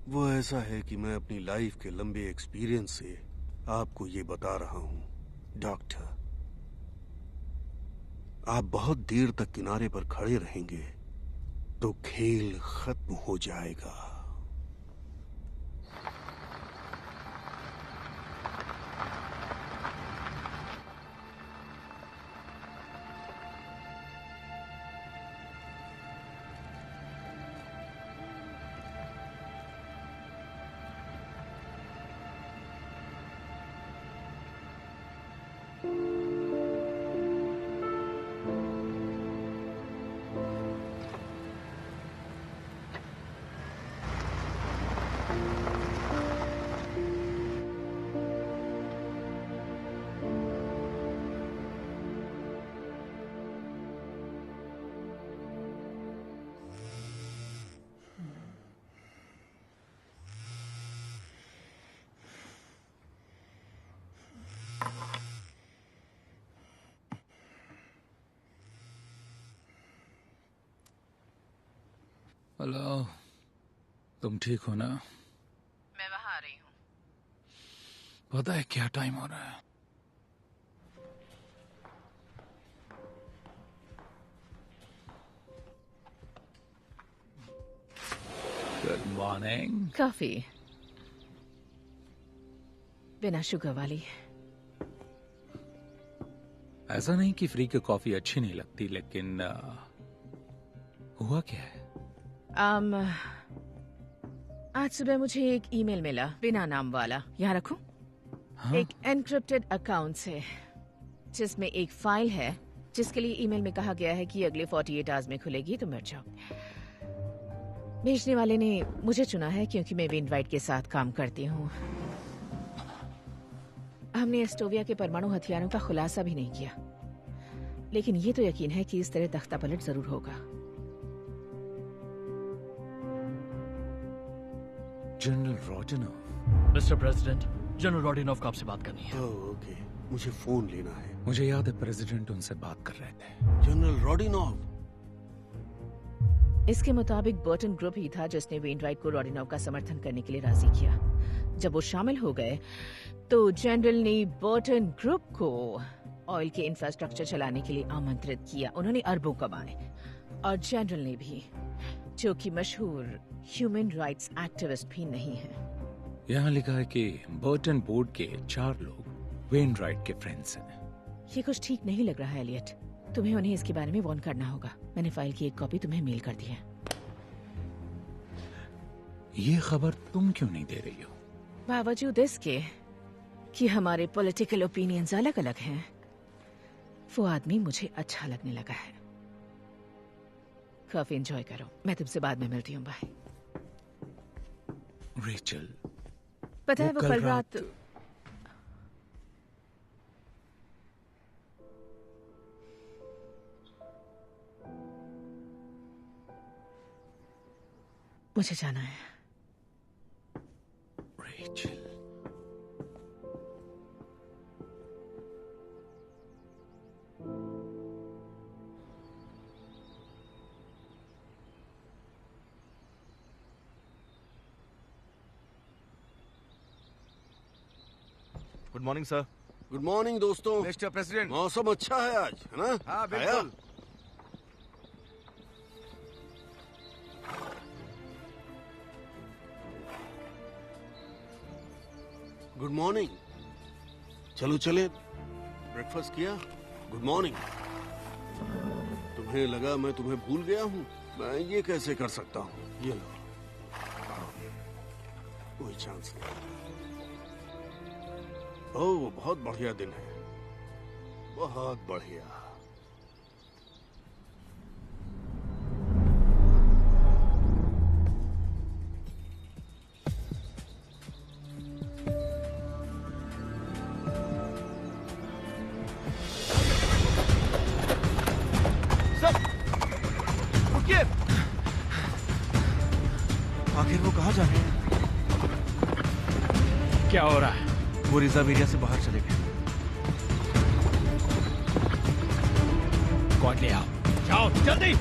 वो ऐसा है कि मैं अपनी लाइफ के लंबे एक्सपीरियंस से आपको ये बता रहा हूं डॉक्टर। आप बहुत देर तक किनारे पर खड़े रहेंगे तो खेल खत्म हो जाएगा। हेलो, तुम ठीक हो ना? मैं वहां आ रही हूँ। पता है क्या टाइम हो रहा है? Good morning. कॉफी बिना शुगर वाली। ऐसा नहीं कि फ्री की कॉफी अच्छी नहीं लगती, लेकिन हुआ क्या है? आज सुबह मुझे एक ईमेल मिला बिना नाम वाला। यहाँ रखूं? हाँ? एक एनक्रिप्टेड अकाउंट से, जिसमें एक फाइल है जिसके लिए ईमेल में कहा गया है कि अगले 48 आवर्स में खुलेगी, तो मर जाओ। भेजने वाले ने मुझे चुना है क्योंकि मैं वेनराइट के साथ काम करती हूँ। हमने एस्टोविया के परमाणु हथियारों का खुलासा भी नहीं किया, लेकिन ये तो यकीन है कि इस तरह तख्ता पलट जरूर होगा। जनरल रोडिनोव। मिस्टर प्रेसिडेंट, जनरल रोडिनोव को आपसे बात करनी है। ओके, मुझे फोन लेना है। मुझे याद है प्रेसिडेंट उनसे बात कर रहे थे। जनरल रोडिनोव। इसके मुताबिक बर्टन ग्रुप ही था जिसने वेनराइट को रोडिनोव का समर्थन करने के लिए राजी किया। जब वो शामिल हो गए तो जनरल ने बर्टन ग्रुप को ऑयल के इंफ्रास्ट्रक्चर चलाने के लिए आमंत्रित किया। उन्होंने अरबों कमाए। और जनरल ने भी, जो कि मशहूर ह्यूमन राइट्स एक्टिविस्ट भी नहीं है। यहाँ लिखा है कि बर्टन बोर्ड के 4 लोग वेनराइट के फ्रेंड्स हैं। ये कुछ ठीक नहीं लग रहा है एलियट। तुम्हें उन्हें इसके बारे में वार्न करना होगा। मैंने फाइल की एक कॉपी तुम्हें मेल कर दी है। ये खबर तुम क्यों नहीं दे रही हो? बावजूद इसके कि हमारे पॉलिटिकल ओपिनियंस अलग अलग हैं, वो आदमी मुझे अच्छा लगने लगा है। काफी एंजॉय करो। मैं तुमसे बाद में मिलती हूँ। बाय। रेचल, पता है वो कल रात मुझे जाना है। Rachel, good morning sir. Good morning दोस्तों। Mister president. मौसम अच्छा है आज, है ना? हाँ बिल्कुल। Good morning. चलो चले। ब्रेकफास्ट किया? Good morning. तुम्हें लगा मैं तुम्हें भूल गया हूँ? मैं ये कैसे कर सकता हूँ? ये लो। कोई चांस नहीं। ओह, बहुत बढ़िया दिन है। बहुत बढ़िया। आखिर वो कहाँ जा रहे हैं? क्या हो रहा है? वो रिजर्व एरिया से बाहर चले गए। स्क्वाड ले आओ। जाओ जल्दी।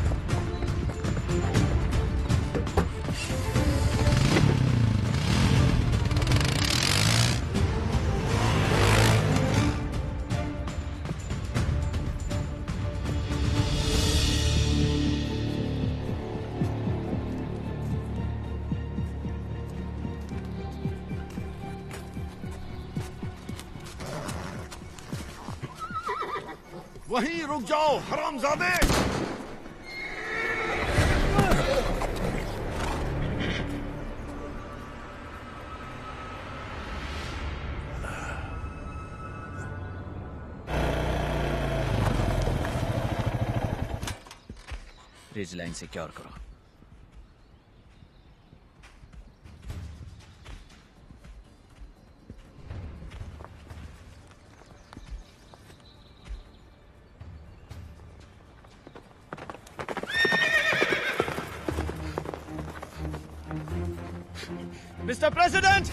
वहीं रुक जाओ हरामजादे। रिज लाइन सिक्योर करो। Mister president!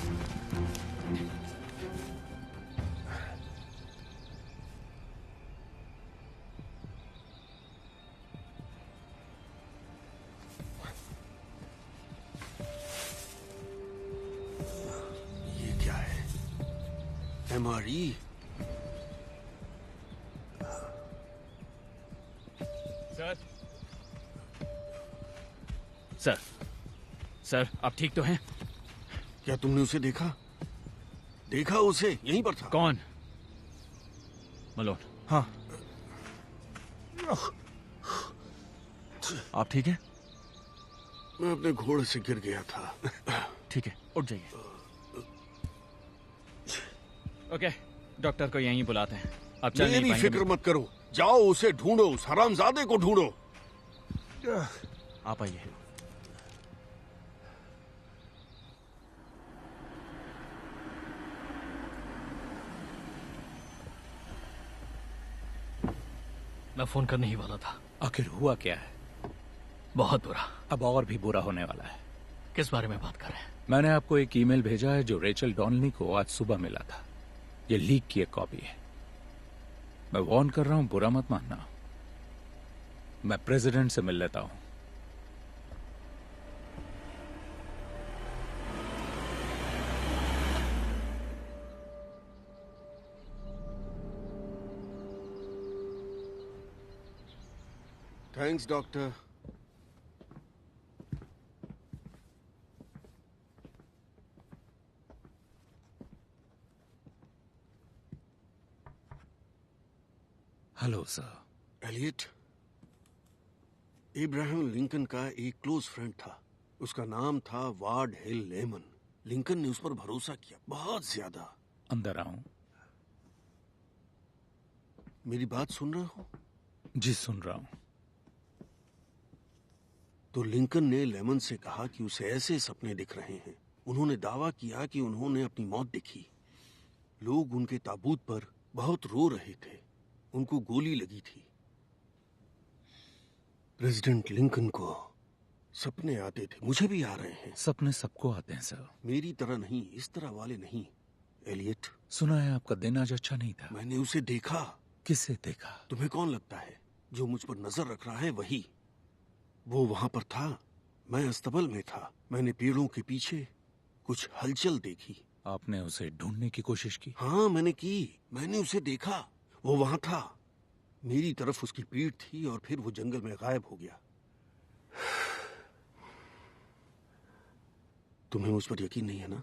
ये क्या है? MRE? सर सर सर आप ठीक तो हैं? क्या तुमने उसे देखा? देखा उसे? यहीं पर था। कौन? मलोन। हाँ। आप ठीक हैं? मैं अपने घोड़े से गिर गया था। ठीक है, उठ जाइए। ओके, डॉक्टर को यहीं बुलाते हैं। आप चल नहीं मेरी पाएंगे। फिक्र मत करो, जाओ उसे ढूंढो, उस हरामजादे को ढूंढो। आप आइए। मैं फोन करने ही वाला था। आखिर हुआ क्या है? बहुत बुरा। अब और भी बुरा होने वाला है। किस बारे में बात कर रहे हैं? मैंने आपको एक ईमेल भेजा है जो रेचल डॉनली को आज सुबह मिला था। ये लीक की एक कॉपी है। मैं वार्न कर रहा हूं, बुरा मत मानना। मैं प्रेसिडेंट से मिल लेता हूं। Thanks doctor. Hello sir. Elliot, इब्राहिम लिंकन का एक क्लोज फ्रेंड था। उसका नाम था वार्ड हिल लेमन। लिंकन ने उस पर भरोसा किया, बहुत ज्यादा। अंदर आऊं? मेरी बात सुन रहे हो? जी सुन रहा हूं। तो लिंकन ने लेमन से कहा कि उसे ऐसे सपने दिख रहे हैं। उन्होंने दावा किया कि उन्होंने अपनी मौत देखी। लोग उनके ताबूत पर बहुत रो रहे थे। उनको गोली लगी थी। प्रेसिडेंट लिंकन को सपने आते थे, मुझे भी आ रहे हैं। सपने सबको आते हैं सर। मेरी तरह नहीं, इस तरह वाले नहीं। एलियट, सुना है आपका दिन आज अच्छा नहीं था। मैंने उसे देखा। किसे देखा? तुम्हें कौन लगता है? जो मुझ पर नजर रख रहा है वही। वो वहां पर था, मैं अस्तबल में था। मैंने पेड़ों के पीछे कुछ हलचल देखी। आपने उसे ढूंढने की कोशिश की? हाँ मैंने की। मैंने उसे देखा, वो वहां था। मेरी तरफ उसकी पीठ थी और फिर वो जंगल में गायब हो गया। तुम्हें मुझ पर यकीन नहीं है ना?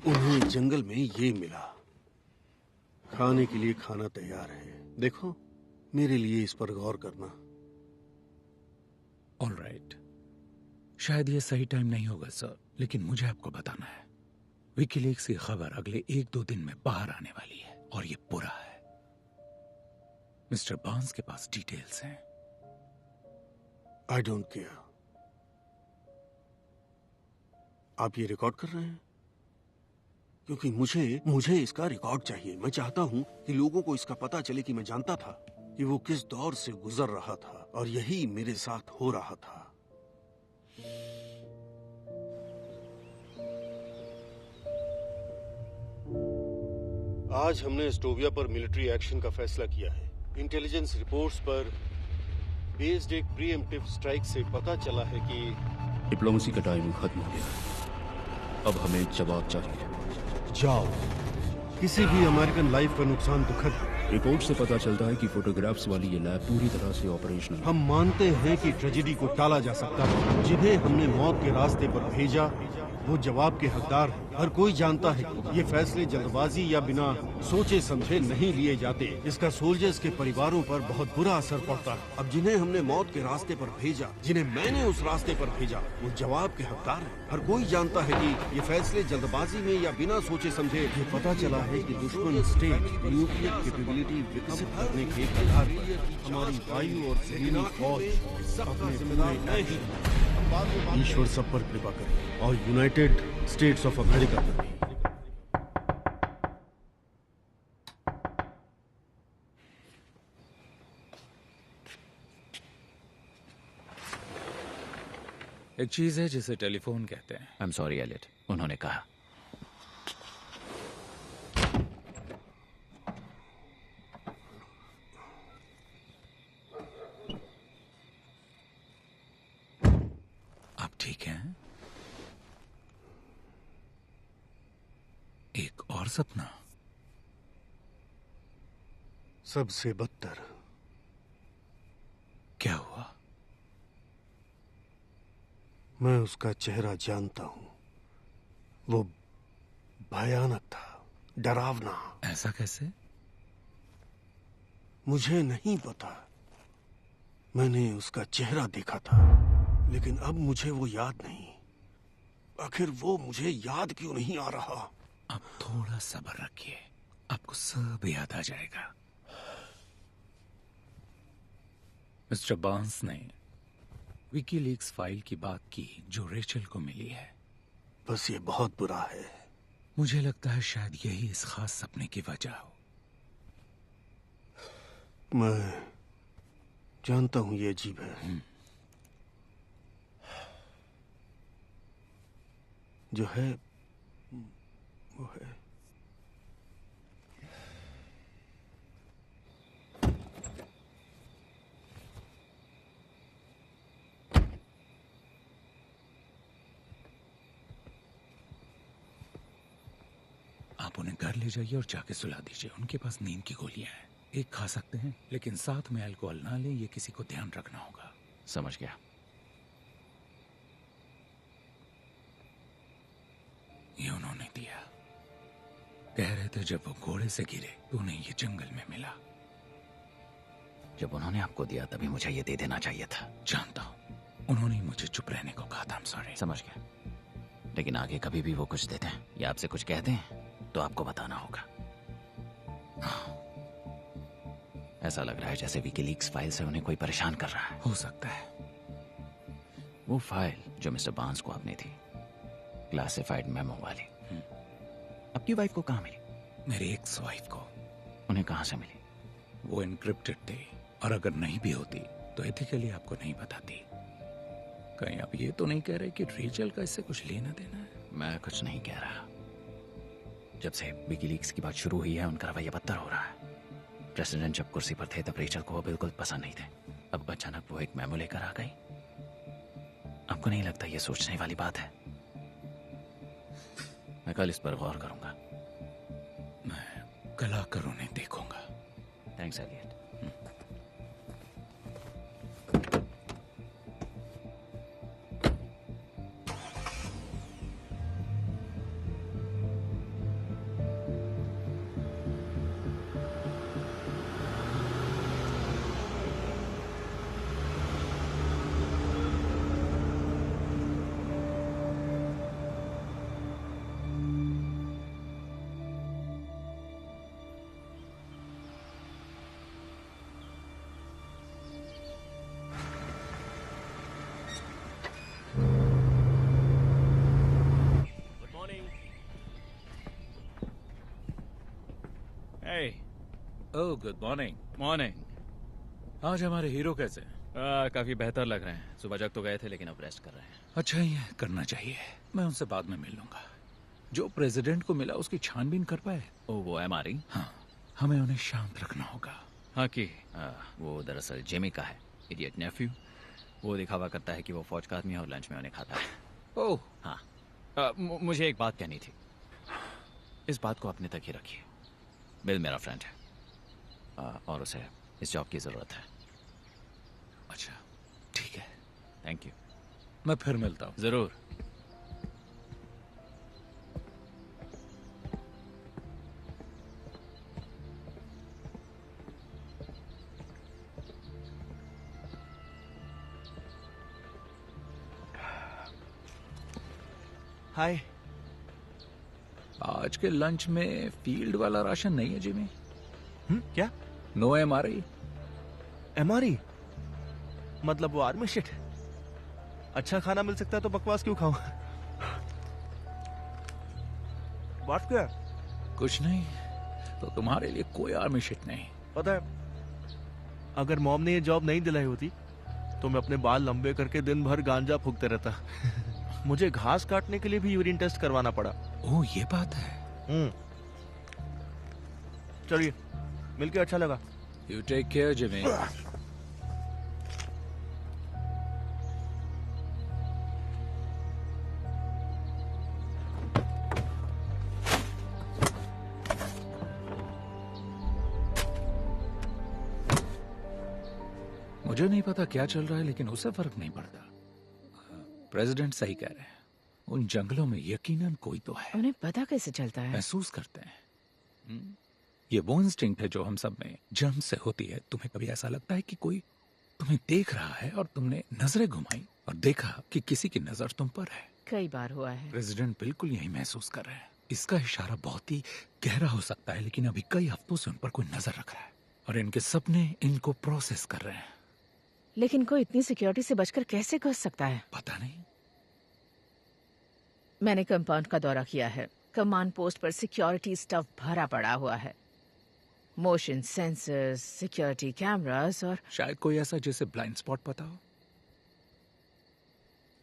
उन्हें जंगल में ये मिला। खाने के लिए खाना तैयार है। देखो, मेरे लिए इस पर गौर करना। ऑलराइट, शायद ये सही टाइम नहीं होगा सर, लेकिन मुझे आपको बताना है। विकीलीक्स की खबर अगले 1-2 दिन में बाहर आने वाली है और ये बुरा है। मिस्टर बार्न्स के पास डिटेल्स हैं। I don't care. आप ये रिकॉर्ड कर रहे हैं? क्योंकि मुझे इसका रिकॉर्ड चाहिए। मैं चाहता हूं कि लोगों को इसका पता चले कि मैं जानता था कि वो किस दौर से गुजर रहा था और यही मेरे साथ हो रहा था। आज हमने एस्टोविया पर मिलिट्री एक्शन का फैसला किया है। इंटेलिजेंस रिपोर्ट्स पर बेस्ड एक प्रीएम्प्टिव स्ट्राइक से पता चला है कि डिप्लोमेसी का टाइम खत्म हो गया। अब हमें जवाब चाहिए। जाओ, किसी भी अमेरिकन लाइफ का नुकसान दुखद है। रिपोर्ट से पता चलता है कि फोटोग्राफ्स वाली ये लैब पूरी तरह से ऑपरेशनल। हम मानते हैं कि ट्रेजेडी को टाला जा सकता है। जिन्हें हमने मौत के रास्ते पर भेजा वो जवाब के हकदार हैं। हर कोई जानता है कि ये फैसले जल्दबाजी या बिना सोचे समझे नहीं लिए जाते। इसका सोल्जर्स के परिवारों पर बहुत बुरा असर पड़ता है। अब जिन्हें हमने मौत के रास्ते पर भेजा, जिन्हें मैंने उस रास्ते पर भेजा, वो जवाब के हकदार हैं। हर कोई जानता है कि ये फैसले जल्दबाजी में या बिना सोचे समझे। ये पता चला है कि दुश्मन स्टेट न्यूक्लियर कैपेबिलिटी विकसित करने के आधार पर हमारी वायु और जमीनी फौज अपने पूरे ईश्वर सब पर कृपा करे और यूनाइटेड स्टेट्स ऑफ अमेरिका पर भी। एक चीज है जिसे टेलीफोन कहते हैं। आई एम सॉरी एलियट, उन्होंने कहा। आप ठीक हैं? एक और सपना? सबसे बदतर। क्या हुआ? मैं उसका चेहरा जानता हूं। वो भयानक था, डरावना। ऐसा कैसे? मुझे नहीं पता। मैंने उसका चेहरा देखा था, लेकिन अब मुझे वो याद नहीं। आखिर वो मुझे याद क्यों नहीं आ रहा? आप थोड़ा सब्र रखिए, आपको सब याद आ जाएगा। मिस्टर बार्न्स ने विकीलीक्स फाइल की बात की जो रेचल को मिली है। बस ये बहुत बुरा है। मुझे लगता है शायद यही इस खास सपने की वजह हो। मैं जानता हूं ये अजीब है। जो है वो है। आप उन्हें घर ले जाइए और जाके सुला दीजिए। उनके पास नींद की गोलियां हैं, एक खा सकते हैं, लेकिन साथ में अल्कोहल ना लें। ये किसी को ध्यान रखना होगा। समझ गया। ये उन्होंने दिया। कह रहे थे जब वो घोड़े से गिरे तो उन्हें ये जंगल में मिला। जब उन्होंने आपको दिया तभी मुझे ये दे देना चाहिए था। जानता हूं, उन्होंने ही मुझे चुप रहने को कहा था। I'm sorry। समझ गया, लेकिन आगे कभी भी वो कुछ देते हैं या आपसे कुछ कहते हैं तो आपको बताना होगा। ऐसा लग रहा है जैसे विकीलीक्स फाइल से उन्हें कोई परेशान कर रहा है। हो सकता है। वो फाइल जो मिस्टर बार्न्स को आपने थी, क्लासिफाइड मेमो वाली, आपकी वाइफ को कहाँ मिली? मेरी एक्स वाइफ को। उन्हें कहाँ से मिली? वो एनक्रिप्टेड थी, और अगर नहीं भी होती तो एथिकली आपको नहीं बताती। कहीं आप ये तो नहीं कह रहे कि रेचल का इससे कुछ लेना देना है? मैं कुछ नहीं कह रहा। जब से विकीलीक्स की बात शुरू हुई है उनका रवैया बदतर हो रहा है। प्रेसिडेंट जब कुर्सी पर थे तब रेचल को वो बिल्कुल पसंद नहीं थे। अब अचानक वो एक मेमो लेकर आ गई। आपको नहीं लगता ये सोचने वाली बात है? मैं कल इस पर गौर करूंगा। मैं कल आकर उन्हें देखूंगा। Thanks Elliot. Oh, good morning. Morning. आज हमारे हीरो कैसे हैं? काफी बेहतर लग रहे हैं। सुबह जग तो गए थे लेकिन अब रेस्ट कर रहे हैं। अच्छा ही है, करना चाहिए। मैं उनसे बाद में मिल लूंगा। जो प्रेसिडेंट को मिला उसकी छानबीन कर पाए? ओ वो MRE? हाँ, हमें उन्हें शांत रखना होगा। हाँ कि वो दरअसल जिमी का है, इडियट नेफ्यू। वो दिखावा करता है कि वो फौज का आदमी है और लंच में उन्हें खाता है। ओह हाँ, मुझे एक बात कहनी थी। इस बात को अपने तक ही रखिए। बिल मेरा फ्रेंड है और उसे इस जॉब की जरूरत है। अच्छा, ठीक है, थैंक यू। मैं फिर मिलता हूँ। जरूर। हाय। आज के लंच में फील्ड वाला राशन नहीं है जिमी। क्या? No MRE। MRE मतलब वो आर्मी शिट। अच्छा खाना मिल सकता है तो बकवास क्यों खाऊं? बात क्या? कुछ नहीं, तो तुम्हारे लिए कोई आर्मी शिट नहीं। पता है, अगर मॉम ने ये जॉब नहीं दिलाई होती तो मैं अपने बाल लंबे करके दिन भर गांजा फूकते रहता। मुझे घास काटने के लिए भी यूरिन टेस्ट करवाना पड़ा। ओह, ये बात है। चलिए, मिलके अच्छा लगा। You take care Jimmy. मुझे नहीं पता क्या चल रहा है, लेकिन उसे फर्क नहीं पड़ता। प्रेसिडेंट सही कह रहे हैं, उन जंगलों में यकीनन कोई तो है। उन्हें पता कैसे चलता है? महसूस करते हैं। ये वो इंस्टिंक्ट है जो हम सब में जन्म से होती है। तुम्हें कभी ऐसा लगता है कि कोई तुम्हें देख रहा है और तुमने नजरें घुमाई और देखा कि किसी की नजर तुम पर है? कई बार हुआ है। प्रेसिडेंट बिल्कुल यही महसूस कर रहे हैं। इसका इशारा बहुत ही गहरा हो सकता है, लेकिन अभी कई हफ्तों से उन पर कोई नजर रख रहा है और इनके सपने इनको प्रोसेस कर रहे हैं। लेकिन कोई इतनी सिक्योरिटी से बचकर कैसे कर सकता है? पता नहीं। मैंने कंपाउंड का दौरा किया है। कमांड पोस्ट पर सिक्योरिटी स्टफ भरा पड़ा हुआ है। मोशन सेंसर्स, सिक्योरिटी कैमरास और शायद कोई ऐसा जिसे ब्लाइंड स्पॉट पता हो।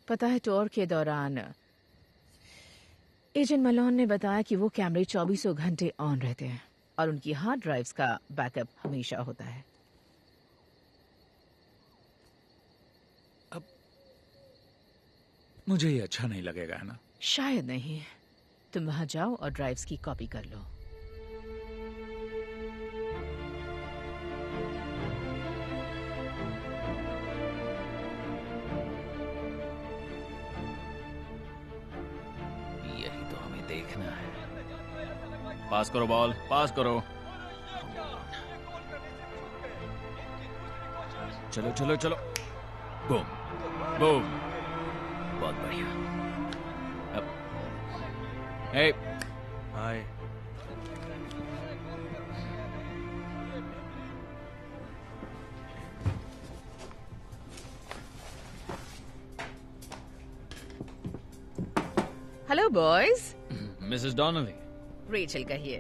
पता है, टूर के दौरान एजेंट मलोन ने बताया कि वो कैमरे 24 घंटे ऑन रहते हैं और उनकी हार्ड ड्राइव्स का बैकअप हमेशा होता है। अब मुझे ये अच्छा नहीं लगेगा, है ना? शायद नहीं। तुम वहां जाओ और ड्राइव्स की कॉपी कर लो। यही तो हमें देखना है। पास करो बॉल, पास करो। चलो चलो चलो। Boom boom. बहुत बढ़िया। अब hey hi. Hello boys. Mrs Donnelly. Rachel कहिए।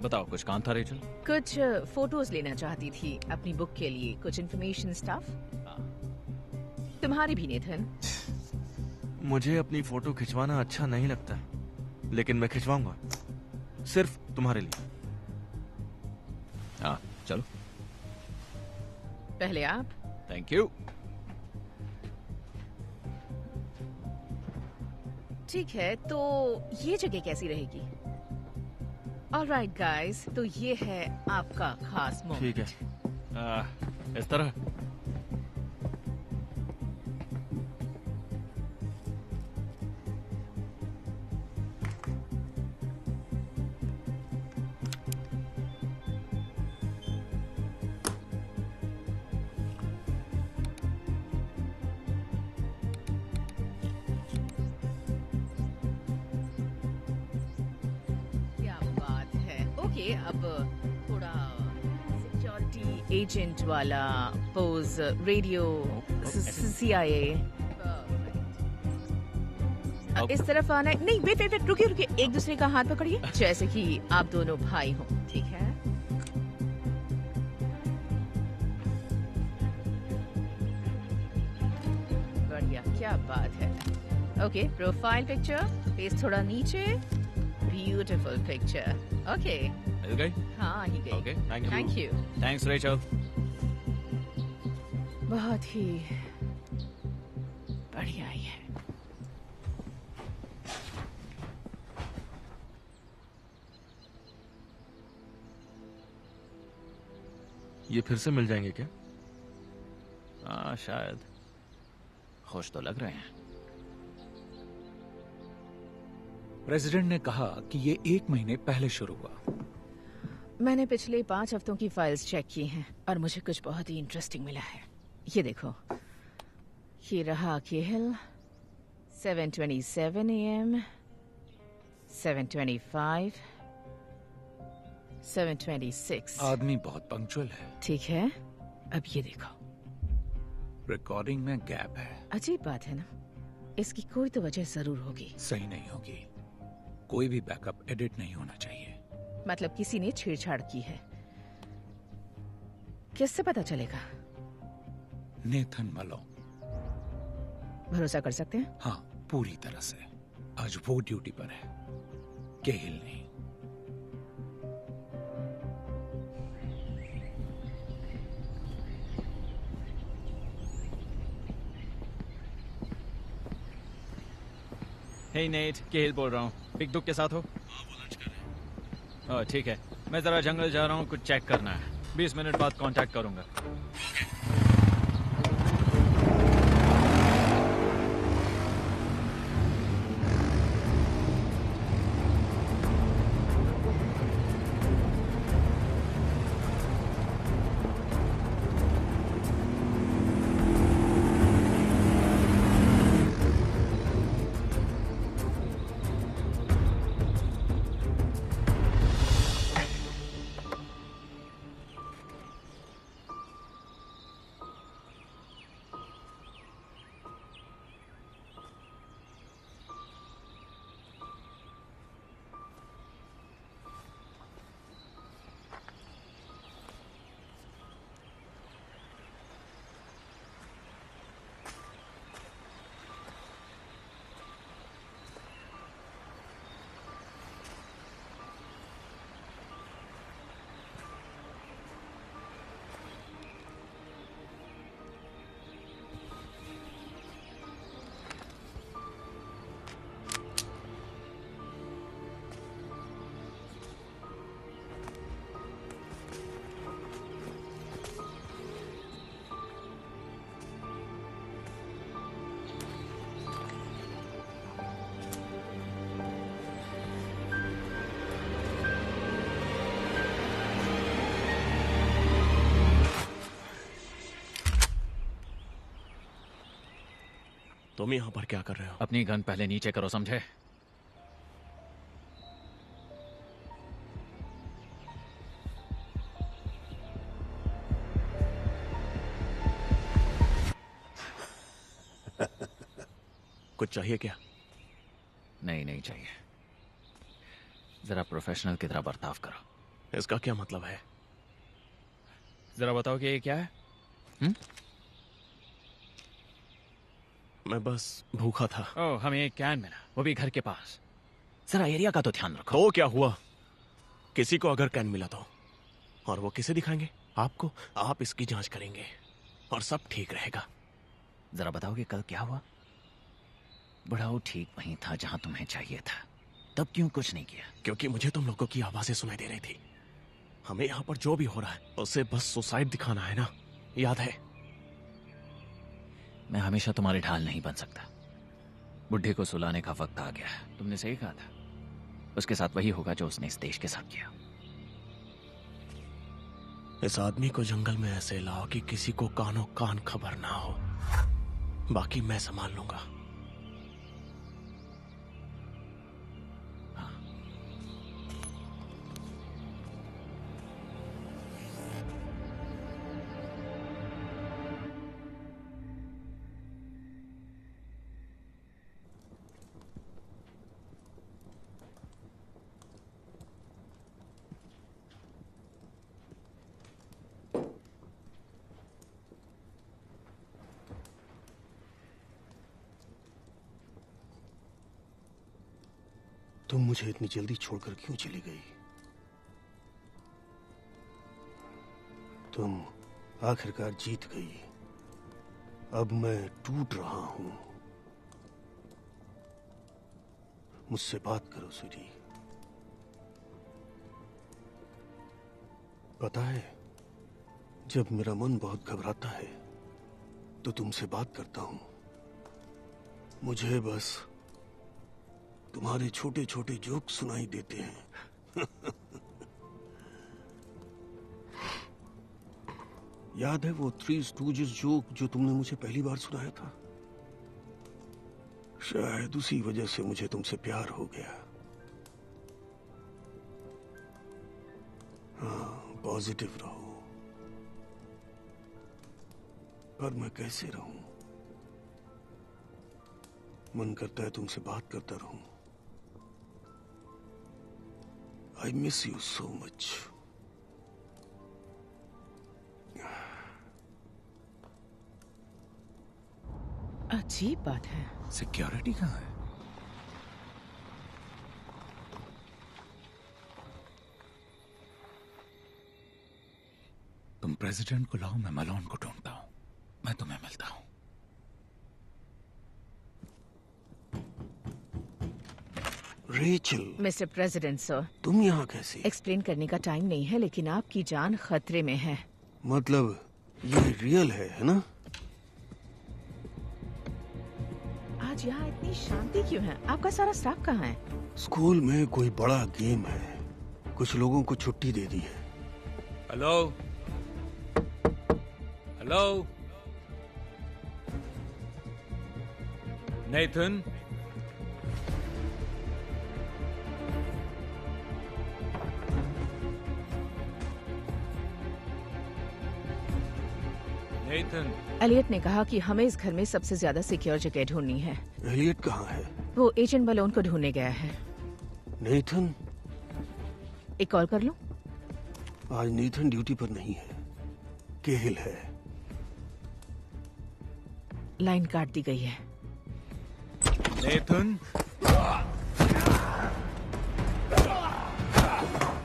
बताओ, कुछ काम था रेचल? कुछ फोटोज लेना चाहती थी अपनी बुक के लिए, कुछ इन्फॉर्मेशन स्टफ। तुम्हारी भी नेथन। मुझे अपनी फोटो खिंचवाना अच्छा नहीं लगता, लेकिन मैं खिंचवाऊंगा, सिर्फ तुम्हारे लिए। चलो। पहले आप। Thank you. ठीक है, तो ये जगह कैसी रहेगी? ऑलराइट गाइस, तो ये है आपका खास मोमेंट। ठीक है। इस तरह। अब थोड़ा सिक्योरिटी एजेंट वाला पोज, रेडियो, CIA। इस तरफ आना है। नहीं, वेट वेट वेट, रुकिए रुकिए, एक दूसरे का हाथ पकड़िए जैसे कि आप दोनों भाई हो, ठीक है? बढ़िया, क्या बात है। ओके, प्रोफाइल पिक्चर, फेस थोड़ा नीचे, ब्यूटीफुल पिक्चर। ओके, मिल गई? हाँ ही गई। Okay, thank thank you. Thanks Rachel. बहुत ही बढ़िया ही है। ये फिर से मिल जाएंगे क्या? हाँ शायद। खुश तो लग रहे हैं। प्रेसिडेंट ने कहा कि ये 1 महीने पहले शुरू हुआ। मैंने पिछले 5 हफ्तों की फाइल्स चेक की हैं और मुझे कुछ बहुत ही इंटरेस्टिंग मिला है। ये देखो, ये रहा केहल, 7:27 AM, 7:25, 7:26। आदमी बहुत पंक्चुअल है। ठीक है, अब ये देखो। रिकॉर्डिंग में गैप है। अजीब बात है ना, इसकी कोई तो वजह जरूर होगी। सही नहीं होगी। कोई भी बैकअप एडिट नहीं होना चाहिए। मतलब किसी ने छेड़छाड़ की है। किससे पता चलेगा? नेथन मलो। भरोसा कर सकते हैं? हाँ, पूरी तरह से। आज वो ड्यूटी पर है, केहिल नहीं। हे नेट, केहिल बोल रहा हूँ। बिग दुख के साथ हो? हाँ, वो लंच कर रहे हैं। ठीक है, मैं जरा जंगल जा रहा हूँ, कुछ चेक करना है। 20 मिनट बाद कांटेक्ट करूंगा। तुम यहाँ पर क्या कर रहे हो? अपनी गन पहले नीचे करो, समझे? कुछ चाहिए क्या? नहीं चाहिए। जरा प्रोफेशनल की तरह बर्ताव करो। इसका क्या मतलब है? जरा बताओ कि ये क्या है? मैं बस भूखा था। ओह, हमें एक कैन मिला, वो भी घर के पास। जरा एरिया का तो ध्यान रखो। तो क्या हुआ? किसी को अगर कैन मिला तो, और वो किसे दिखाएंगे? आपको। आप इसकी जांच करेंगे और सब ठीक रहेगा। जरा बताओगे कल क्या हुआ? बुढ़ाऊ ठीक वहीं था जहां तुम्हें चाहिए था, तब क्यों कुछ नहीं किया? क्योंकि मुझे तुम लोगों की आवाजें सुनाई दे रही थी। हमें यहाँ पर जो भी हो रहा है उसे बस सुसाइड दिखाना है ना, याद है? मैं हमेशा तुम्हारे ढाल नहीं बन सकता। बुढ़े को सुलाने का वक्त आ गया है। तुमने सही कहा था, उसके साथ वही होगा जो उसने इस देश के साथ किया। इस आदमी को जंगल में ऐसे लाओ कि किसी को कानों कान खबर ना हो। बाकी मैं संभाल लूंगा। तुम मुझे इतनी जल्दी छोड़कर क्यों चली गई? तुम आखिरकार जीत गई। अब मैं टूट रहा हूं। मुझसे बात करो स्वीटी। पता है, जब मेरा मन बहुत घबराता है तो तुमसे बात करता हूं। मुझे बस तुम्हारे छोटे छोटे जोक सुनाई देते हैं। याद है वो थ्री स्टूजेस जोक जो तुमने मुझे पहली बार सुनाया था? शायद उसी वजह से मुझे तुमसे प्यार हो गया। हाँ, पॉजिटिव रहो। पर मैं कैसे रहूं? मन करता है तुमसे बात करता रहूं। I miss you so much. अजीब बात है। सिक्योरिटी कहाँ है? तुम प्रेसिडेंट को लाओ, मैं मलोन को ढूंढता हूं। मैं तुम्हें मिलता हूं। रेचल। मिस्टर प्रेसिडेंट सर, तुम यहाँ कैसे? एक्सप्लेन करने का टाइम नहीं है, लेकिन आपकी जान खतरे में है। मतलब ये रियल है ना? आज यहाँ इतनी शांति क्यों है? आपका सारा स्टाफ कहाँ है? स्कूल में कोई बड़ा गेम है, कुछ लोगों को छुट्टी दे दी है। Hello hello, Nathan. Nathan. Elliot ने कहा कि हमें इस घर में सबसे ज्यादा सिक्योर जगह ढूंढनी है। एलियट कहाँ है? वो एजेंट बलोन को ढूंढने गया है। नेथन? एक कॉल कर लूं? आज नेथन ड्यूटी पर नहीं है, केहिल है। लाइन काट दी गई है। नेथन।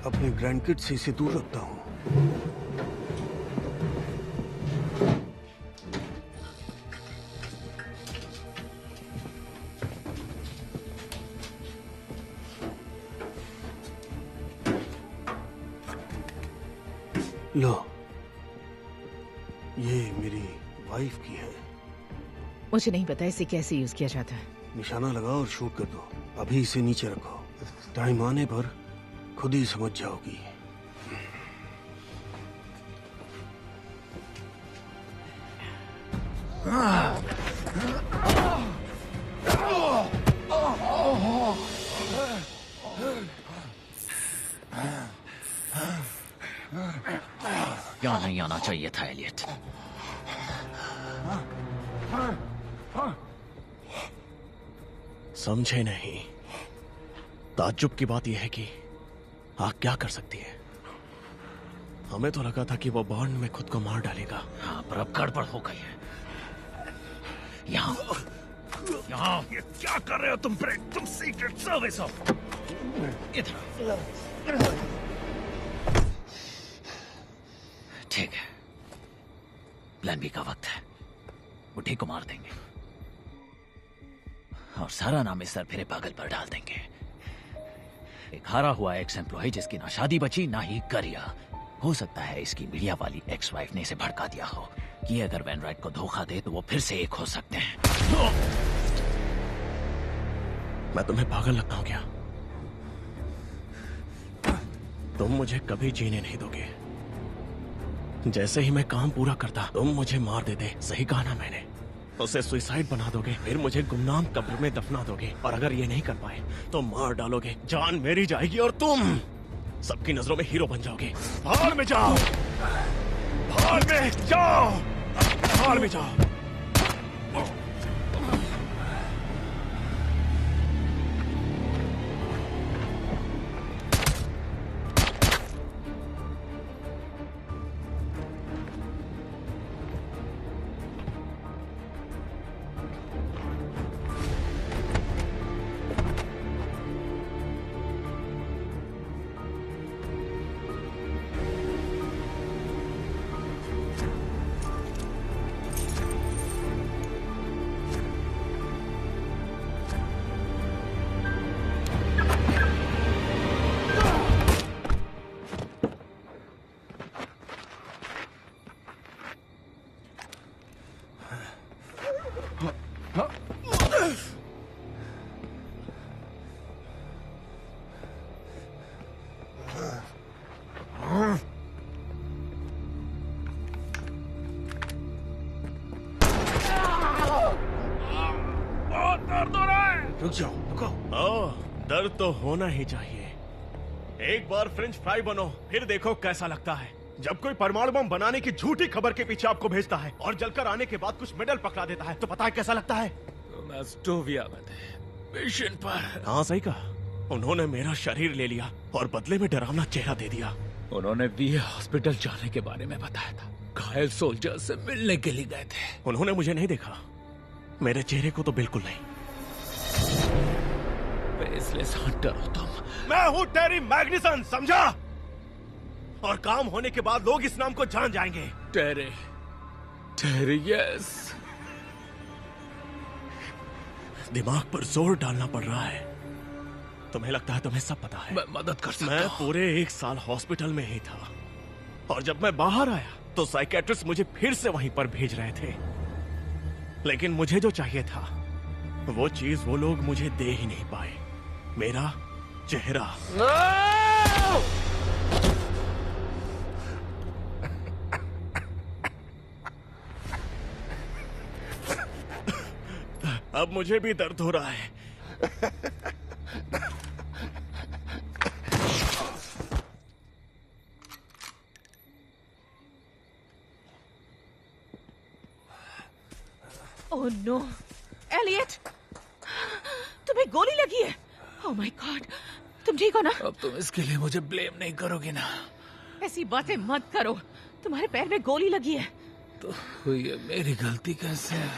अपने ग्रैंडकिड से इसे दूर रखता हूँ। लो, ये मेरी वाइफ की है। मुझे नहीं पता इसे कैसे यूज किया जाता है। निशाना लगाओ और शूट कर दो। अभी इसे नीचे रखो, टाइम आने पर खुद ही समझ जाओगी। यहाँ नहीं आना चाहिए था एलियट। समझे नहीं। ताज्जुब की बात यह है कि आग क्या कर सकती है। हमें तो लगा था कि वो बॉन्ड में खुद को मार डालेगा। हाँ, पर अब गड़बड़ हो गई है। यहाँ ये क्या कर रहे हो तुम? तुम सीक्रेट सर्विस हो। इधर। ठीक है, प्लान बी का वक्त है। बुढ़ी को मार देंगे और सारा नाम इस सर फिरे पागल पर डाल देंगे। एक हारा हुआ एक्स एम्प्लॉय जिसकी ना शादी बची ना ही करियर। हो सकता है इसकी मीडिया वाली एक्स वाइफ ने इसे भड़का दिया हो कि अगर वैन राइट को धोखा दे तो वो फिर से एक हो सकते हैं। मैं तुम्हें पागल लगता हूं क्या? तुम मुझे कभी जीने नहीं दोगे। जैसे ही मैं काम पूरा करता तुम मुझे मार देते। सही कहा ना मैंने? उसे सुसाइड बना दोगे, फिर मुझे गुमनाम कब्र में दफना दोगे, और अगर ये नहीं कर पाए तो मार डालोगे। जान मेरी जाएगी और तुम सबकी नजरों में हीरो बन जाओगे। भाड़ में जाओ, भाड़ में जाओ, भाड़ में जाओ। रुक जाओ, रुको। दर्द तो होना ही चाहिए। एक बार फ्रेंच फ्राई बनो, फिर देखो कैसा लगता है। जब कोई परमाणु बम बनाने की झूठी खबर के पीछे आपको भेजता है और जलकर आने के बाद कुछ मेडल पकड़ा देता है, तो पता है कैसा लगता है? तुम एस्टोविया में थे, मिशन पर। हाँ सही कहा। उन्होंने मेरा शरीर ले लिया और बदले में डरावना चेहरा दे दिया। उन्होंने वी हॉस्पिटल जाने के बारे में बताया था। घायल सोल्जर से मिलने के लिए गए थे। उन्होंने मुझे नहीं देखा, मेरे चेहरे को तो बिल्कुल नहीं। फेसलेस हंटर हो तुम। मैं हूँ टेरी मैग्निसन, समझा? और काम होने के बाद लोग इस नाम को जान जाएंगे। टेरी, टेरी, यस। दिमाग पर जोर डालना पड़ रहा है। तुम्हें लगता है तुम्हें सब पता है? मैं मदद कर सकता मैं हूँ। पूरे 1 साल हॉस्पिटल में ही था और जब मैं बाहर आया तो साइकेट्रिस्ट मुझे फिर से वहीं पर भेज रहे थे। लेकिन मुझे जो चाहिए था वो चीज वो लोग मुझे दे ही नहीं पाए, मेरा चेहरा। अब मुझे भी दर्द हो रहा है। ओह नो, एलियट, तुम्हें गोली लगी है। ओह माय गॉड, तुम ठीक हो ना? अब तुम इसके लिए मुझे ब्लेम नहीं करोगे ना? ऐसी बातें मत करो, तुम्हारे पैर में गोली लगी है। तो ये मेरी गलती कैसे है?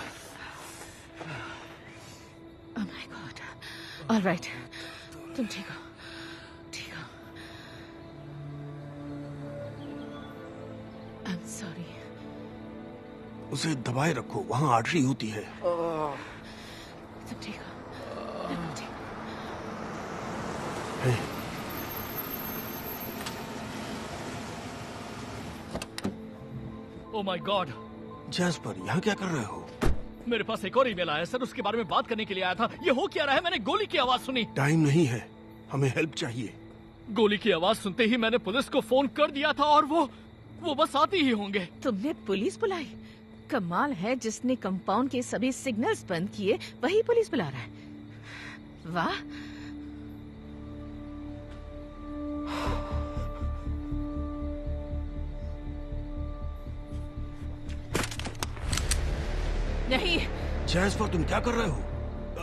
ओह माय गॉड, ऑलराइट, तुम ठीक हो, ठीक हो। I am sorry. उसे दबाए रखो, वहाँ आर्टरी होती है। तुम ठीक हो? ठीक। हे, ओह माय गॉड, जैस्पर, यहाँ क्या कर रहे हो? मेरे पास एक और ईमेल आया सर, उसके बारे में बात करने के लिए आया था। ये हो क्या रहा है? मैंने गोली की आवाज सुनी। टाइम नहीं है, हमें हेल्प चाहिए। गोली की आवाज सुनते ही मैंने पुलिस को फोन कर दिया था और वो बस आती ही होंगे। तुमने पुलिस बुलाई? कमाल है, जिसने कंपाउंड के सभी सिग्नल्स बंद किए वही पुलिस बुला रहा है। वाह। नहीं। जैस्पर, तुम क्या कर रहे हो?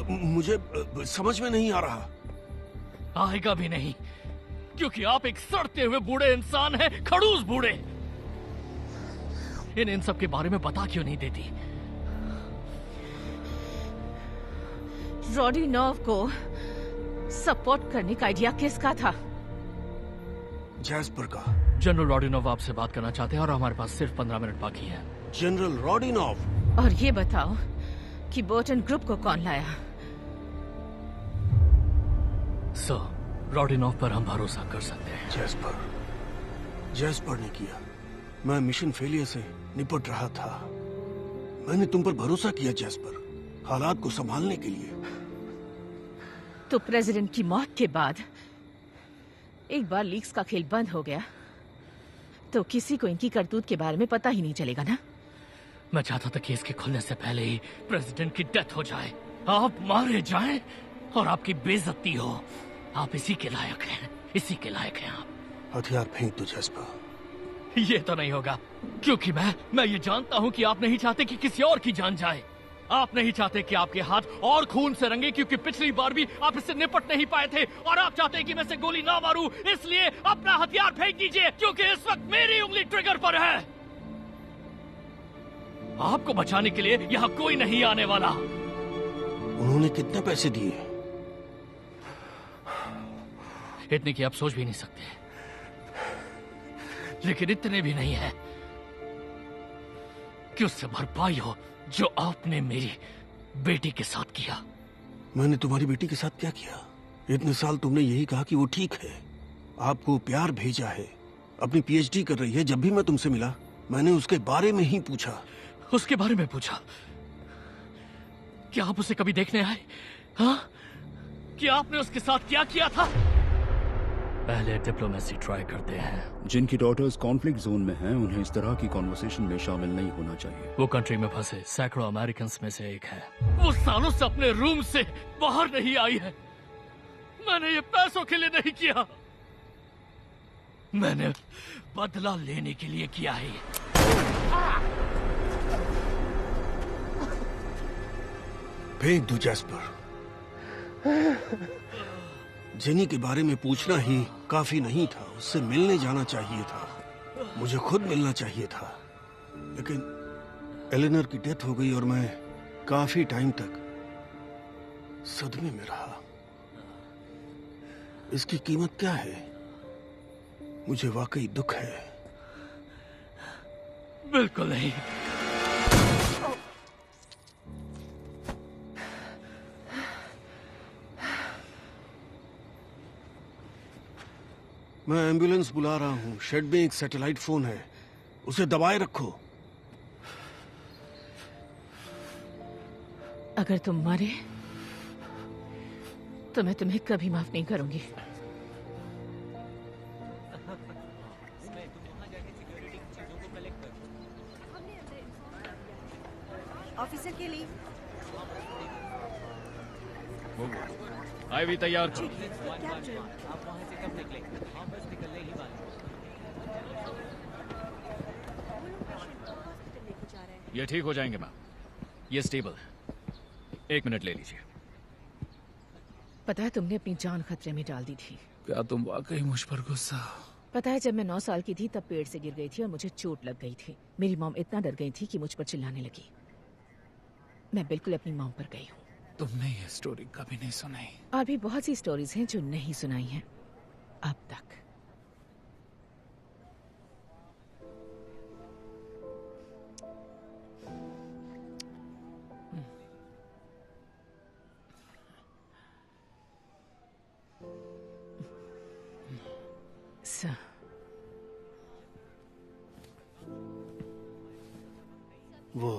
मुझे समझ में नहीं आ रहा। आएगा भी नहीं, क्योंकि आप एक सड़ते हुए बूढ़े इंसान हैं, खड़ूस बूढ़े। इन सब के बारे में बता क्यों नहीं देती? रोडिनोव को सपोर्ट करने का आइडिया किसका था? जैस्पर का। जनरल रोडिनोव आपसे बात करना चाहते हैं और हमारे पास सिर्फ 15 मिनट बाकी है। जनरल रोडिनोव? और ये बताओ कि बोर्टन ग्रुप को कौन लाया? सर, रोडिनोव पर हम भरोसा कर सकते हैं। जैस्पर ने किया। मैं मिशन फेलियर से निपट रहा था। मैंने तुम पर भरोसा किया जैस्पर, हालात को संभालने के लिए। तो प्रेसिडेंट की मौत के बाद एक बार लीक्स का खेल बंद हो गया तो किसी को इनकी करतूत के बारे में पता ही नहीं चलेगा ना? मैं चाहता था कि इसके खुलने से पहले ही प्रेसिडेंट की डेथ हो जाए, आप मारे जाएं और आपकी बेइज्जती हो। आप इसी के लायक हैं, इसी के लायक हैं आप। हथियार फेंक दो जैस्पर। ये तो नहीं होगा, क्योंकि मैं ये जानता हूं कि आप नहीं चाहते कि किसी और की जान जाए। आप नहीं चाहते कि आपके हाथ और खून से रंगे, क्योंकि पिछली बार भी आप इससे निपट नहीं पाए थे। और आप चाहते हैं कि मैं से गोली ना मारूं, इसलिए अपना हथियार फेंक दीजिए, क्योंकि इस वक्त मेरी उंगली ट्रिगर पर है। आपको बचाने के लिए यहाँ कोई नहीं आने वाला। उन्होंने कितने पैसे दिए? इतने की आप सोच भी नहीं सकते, लेकिन इतने भी नहीं है कि उससे भरपाई हो जो आपने मेरी बेटी के साथ किया। मैंने तुम्हारी बेटी के साथ क्या किया? इतने साल तुमने यही कहा कि वो ठीक है, आपको प्यार भेजा है, अपनी पीएचडी कर रही है। जब भी मैं तुमसे मिला मैंने उसके बारे में ही पूछा। उसके बारे में पूछा? क्या आप उसे कभी देखने आए? हाँ? क्या आपने उसके साथ क्या किया था? पहले डिप्लोमेसी ट्राई करते हैं। जिनकी डॉटर्स कॉन्फ्लिक्ट जोन में हैं उन्हें इस तरह की कॉन्वर्सेशन में शामिल नहीं होना चाहिए। वो कंट्री में फंसे सैकड़ों अमेरिकन में से एक है। वो सालों से अपने रूम से बाहर नहीं आई है। मैंने ये पैसों के लिए नहीं किया, मैंने बदला लेने के लिए किया है। फेंक दो जैस्पर। जेनी के बारे में पूछना ही काफी नहीं था, उससे मिलने जाना चाहिए था, मुझे खुद मिलना चाहिए था। लेकिन एलेनर की डेथ हो गई और मैं काफी टाइम तक सदमे में रहा। इसकी कीमत क्या है? मुझे वाकई दुख है। बिल्कुल नहीं। मैं एम्बुलेंस बुला रहा हूँ। शेड में एक सैटेलाइट फोन है, उसे दबाए रखो। अगर तुम मरे तो मैं तुम्हें कभी माफ नहीं करूंगी। ऑफिसर के लिए आईवी तैयार करो। आप वहां से कब निकले? हाँ, बस निकलने ही वाले। ये ठीक हो जाएंगे मैम, ये स्टेबल है। 1 मिनट ले लीजिए। पता है तुमने अपनी जान खतरे में डाल दी थी। क्या तुम वाकई मुझ पर गुस्सा? पता है जब मैं 9 साल की थी तब पेड़ से गिर गई थी और मुझे चोट लग गई थी। मेरी मॉम इतना डर गई थी कि मुझ पर चिल्लाने लगी। मैं बिल्कुल अपनी मॉम पर गई हूँ। तुमने ये स्टोरी कभी नहीं सुनाई। और भी बहुत सी स्टोरीज हैं जो नहीं सुनाई हैं अब तक। वो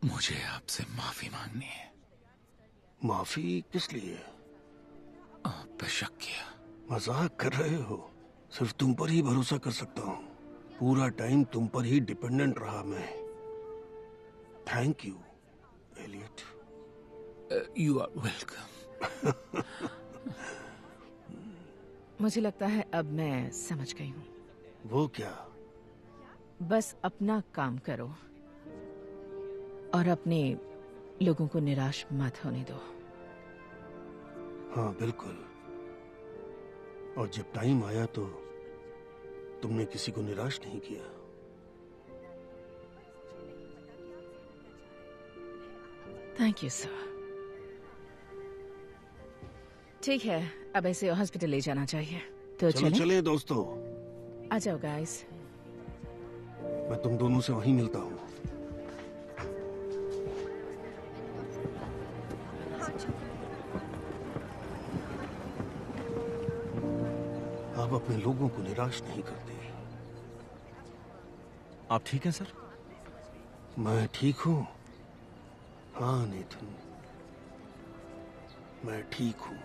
मुझे आपसे माफी मांगनी है। माफी किस लिए? आप पे शक किया। मजाक कर रहे हो? सिर्फ तुम पर ही भरोसा कर सकता हूँ। पूरा टाइम तुम पर ही डिपेंडेंट रहा मैं। Thank you Elliot. You are welcome. मुझे लगता है अब मैं समझ गई हूँ। वो क्या? बस अपना काम करो और अपने लोगों को निराश मत होने दो। हाँ बिल्कुल। और जब टाइम आया तो तुमने किसी को निराश नहीं किया। Thank you sir. ठीक है, अब ऐसे हॉस्पिटल ले जाना चाहिए। तो चलो चले दोस्तों। आ जाओ गाइस। मैं तुम दोनों से वहीं मिलता हूँ। आप अपने लोगों को निराश नहीं करते। आप ठीक हैं सर? मैं ठीक हूँ। हाँ नेथन, मैं ठीक हूँ।